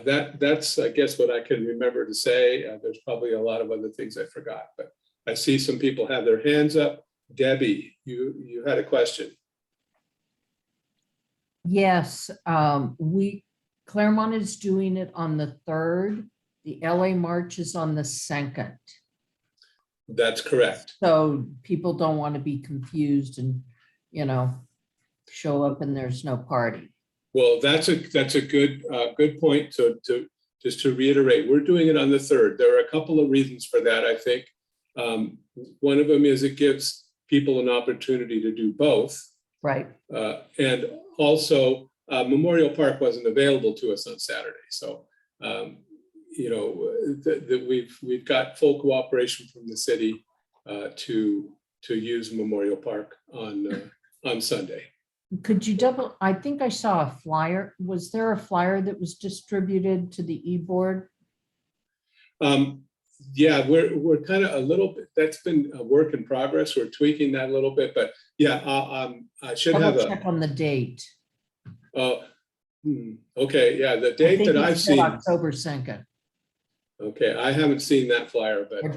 that's I guess what I can remember to say. There's probably a lot of other things I forgot, but I see some people have their hands up. Debbie, you had a question. Yes, Claremont is doing it on the 3rd. The LA March is on the 2nd. That's correct. So people don't want to be confused and, show up and there's no party. Well, that's a good point. So just to reiterate, we're doing it on the 3rd. There are a couple of reasons for that, I think. One of them is it gives people an opportunity to do both. Right. And also, Memorial Park wasn't available to us on Saturday. So, we've got full cooperation from the city to use Memorial Park on Sunday. Could you I think I saw a flyer. Was there a flyer that was distributed to the e-board? Yeah, we're kind of a little bit, that's been a work in progress. We're tweaking that a little bit, but yeah, I should have a check on the date. Okay, yeah, the date that I've seen. October 2nd. Okay, I haven't seen that flyer, Or but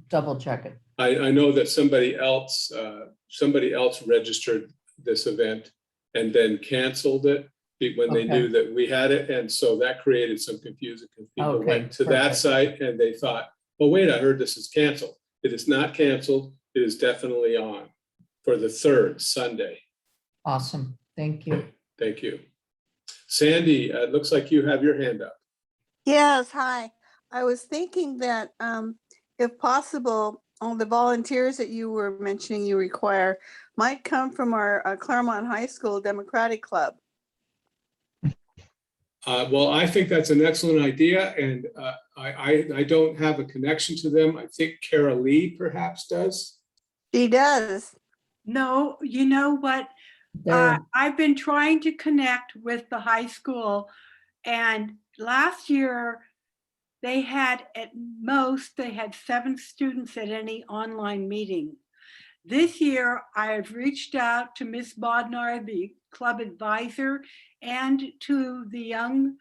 double check it. I know that somebody else registered this event and then canceled it when they knew that we had it. And so that created some confusion because people Okay, went to that perfect. site and they thought, oh, wait, I heard this is canceled. It is not canceled. It is definitely on for the 3rd Sunday. Awesome. Thank you. Thank you. Sandy, it looks like you have your hand up. Yes, hi. I was thinking that if possible, all the volunteers that you were mentioning you require might come from our Claremont High School Democratic Club. Well, I think that's an excellent idea, and I don't have a connection to them. I think Kara Lee perhaps does. She does. No, you know what? I've been trying to connect with the high school, and last year they had they had 7 students at any online meeting. This year, I have reached out to Miss Bodnar, the club advisor, and to the young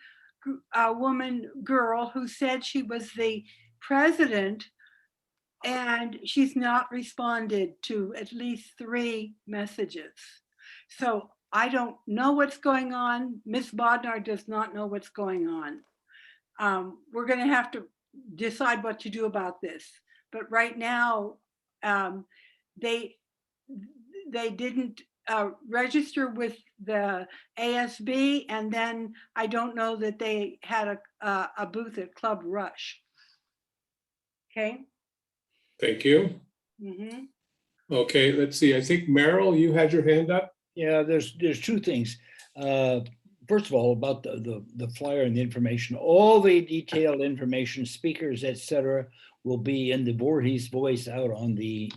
girl who said she was the president, and she's not responded to at least 3 messages. So I don't know what's going on. Miss Bodnar does not know what's going on. We're going to have to decide what to do about this. But right now, they didn't register with the ASB, and then I don't know that they had a booth at Club Rush. Okay. Thank you. Mm-hmm. Okay, let's see. I think Merrill, you had your hand up. Yeah, there's 2 things. First of all, about the flyer and the information, all the detailed information, speakers, etc., will be in the Voorhees voice out on the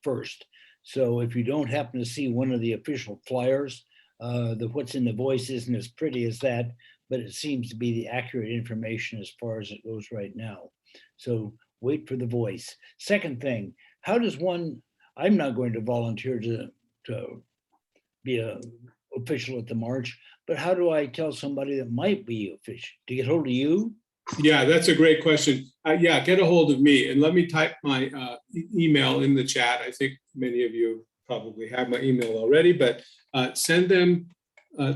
1st. So if you don't happen to see one of the official flyers, what's in the voice isn't as pretty as that, but it seems to be the accurate information as far as it goes right now. So wait for the voice. Second thing, how does one? I'm not going to volunteer to be an official at the march, but how do I tell somebody that might be official to get hold of you? Yeah, that's a great question. Yeah, get a hold of me and let me type my email in the chat. I think many of you probably have my email already, but send them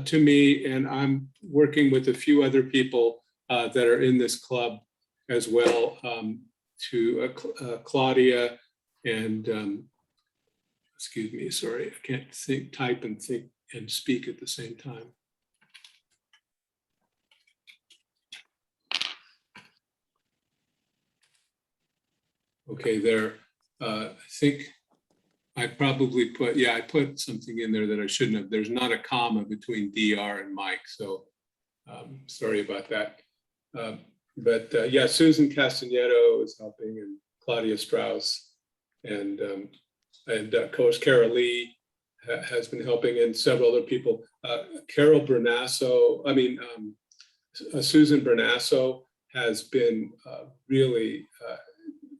to me, and I'm working with a few other people that are in this club as well, to Claudia and excuse me, sorry, I can't type and think and speak at the same time. Okay, there, I think I probably put, yeah, I put something in there that I shouldn't have. There's not a comma between DR and Mike, so sorry about that. But yeah, Susan Castanedo is helping, and Claudia Strauss, and of course, Kara Lee has been helping, and several other people. Carol Bernasso, Susan Bernasso has been really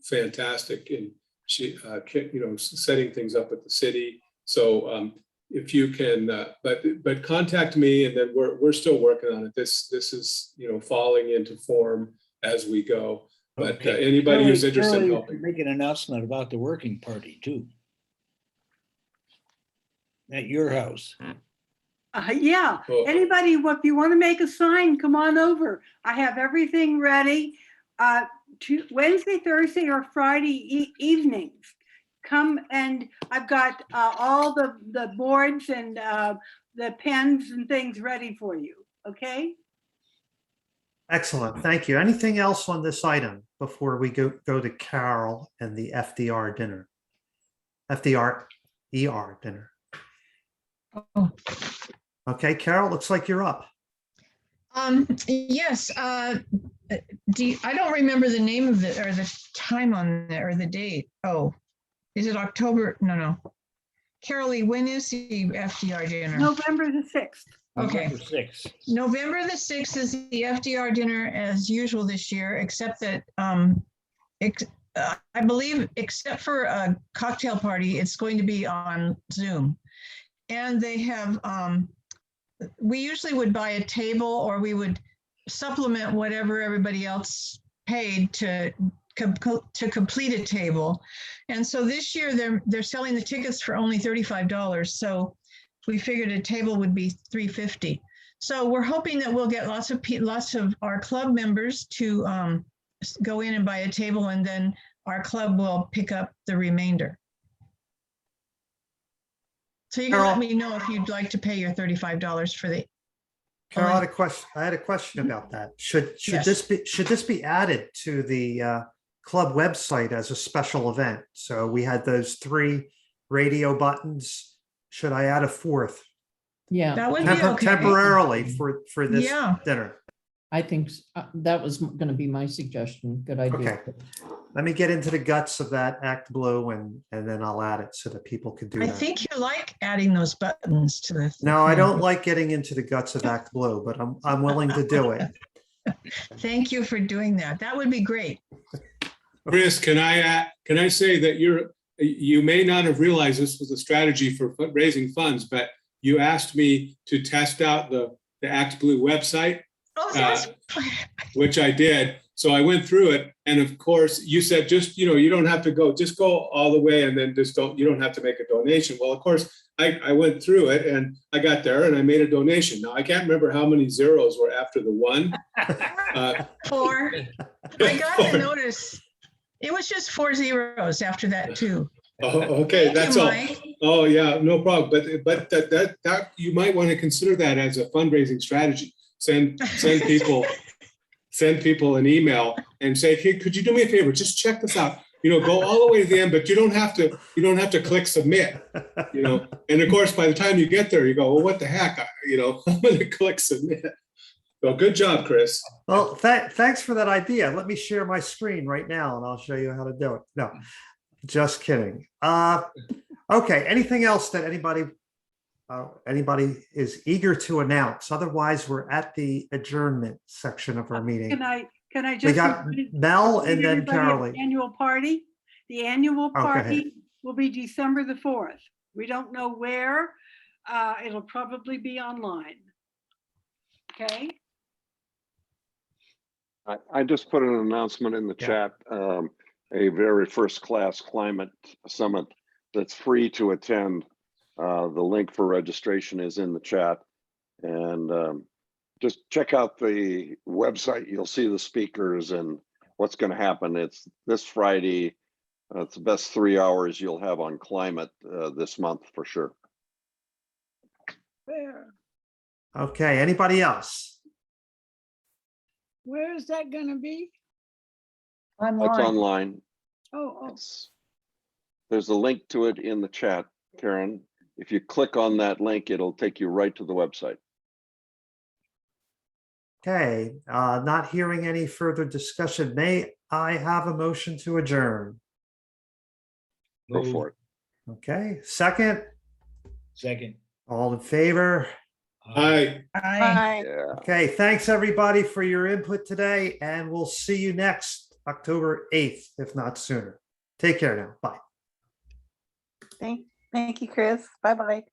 fantastic in setting things up at the city. So if you can, but contact me, and then we're still working on it. This is falling into form as we go. But anybody who's interested in helping, make an announcement about the working party too at your house. Yeah, anybody, if you want to make a sign, come on over. I have everything ready. Wednesday, Thursday, or Friday evenings. Come, and I've got all the boards and the pens and things ready for you. Okay. Excellent. Thank you. Anything else on this item before we go to Carol and the FDR dinner? FDR ER dinner. Oh. Okay, Carol, looks like you're up. Yes. I don't remember the name of it or the time on there or the date. Oh, is it October? No. Carolee, when is the FDR dinner? November the 6th. Okay. November 6th. November the 6th is the FDR dinner as usual this year, except that I believe, except for a cocktail party, it's going to be on Zoom. And they have, we usually would buy a table, or we would supplement whatever everybody else paid to complete a table. And so this year they're selling the tickets for only $35. So we figured a table would be $350. So we're hoping that we'll get lots of our club members to go in and buy a table, and then our club will pick up the remainder. So you can let me know if you'd like to pay your $35 for the. Carol, I had a question about that. Should Yes. this be added to the club website as a special event? So we had those 3 radio buttons. Should I add a 4th? Yeah, That would be okay. Temporarily for this Yeah. dinner? I think that was going to be my suggestion. Good idea. Okay. Let me get into the guts of that Act Blue and then I'll add it so that people can do I that. think you like adding those buttons to the. No, I don't like getting into the guts of Act Blue, but I'm willing to do it. Thank you for doing that. That would be great. Chris, can I say that you may not have realized this was a strategy for raising funds, but you asked me to test out the Act Blue website, which I did. So I went through it, and of course, you said you don't have to go, just go all the way, and then you don't have to make a donation. Well, of course, I went through it, and I got there, and I made a donation. Now I can't remember how many zeros were after the 1. 4. I got the notice. It was just 4 zeros after that too. Oh, okay, that's all. Mike. Oh, yeah, no problem. But that you might want to consider that as a fundraising strategy. Send people an email and say, hey, could you do me a favor? Just check this out. Go all the way to the end, but you don't have to click submit. And of course, by the time you get there, you go, well, what the heck? I'm going to click submit. Well, good job, Chris. Well, thanks for that idea. Let me share my screen right now and I'll show you how to do it. No, just kidding. Okay, anything else that anybody is eager to announce? Otherwise, we're at the adjournment section of our meeting. Can I just? We got Mel and then Carolee. Annual party. The annual Oh, go ahead. party will be December the 4th. We don't know where. It'll probably be online. Okay. I just put an announcement in the chat, a very first class climate summit that's free to attend. The link for registration is in the chat, and just check out the website. You'll see the speakers and what's going to happen. It's this Friday. It's the best 3 hours you'll have on climate this month for sure. Where? Okay, anybody else? Where is that gonna be? It's online. Oh, There's a link to it in the chat, Karen. If you click on that link, it'll take you right to the website. Okay, not hearing any further discussion. May I have a motion to adjourn? Go for it. Okay, second, Second. all in favor? Aye. Aye. Yeah. Okay, thanks everybody for your input today, and we'll see you next October 8th, if not sooner. Take care now. Bye. Thank you, Chris. Bye-bye.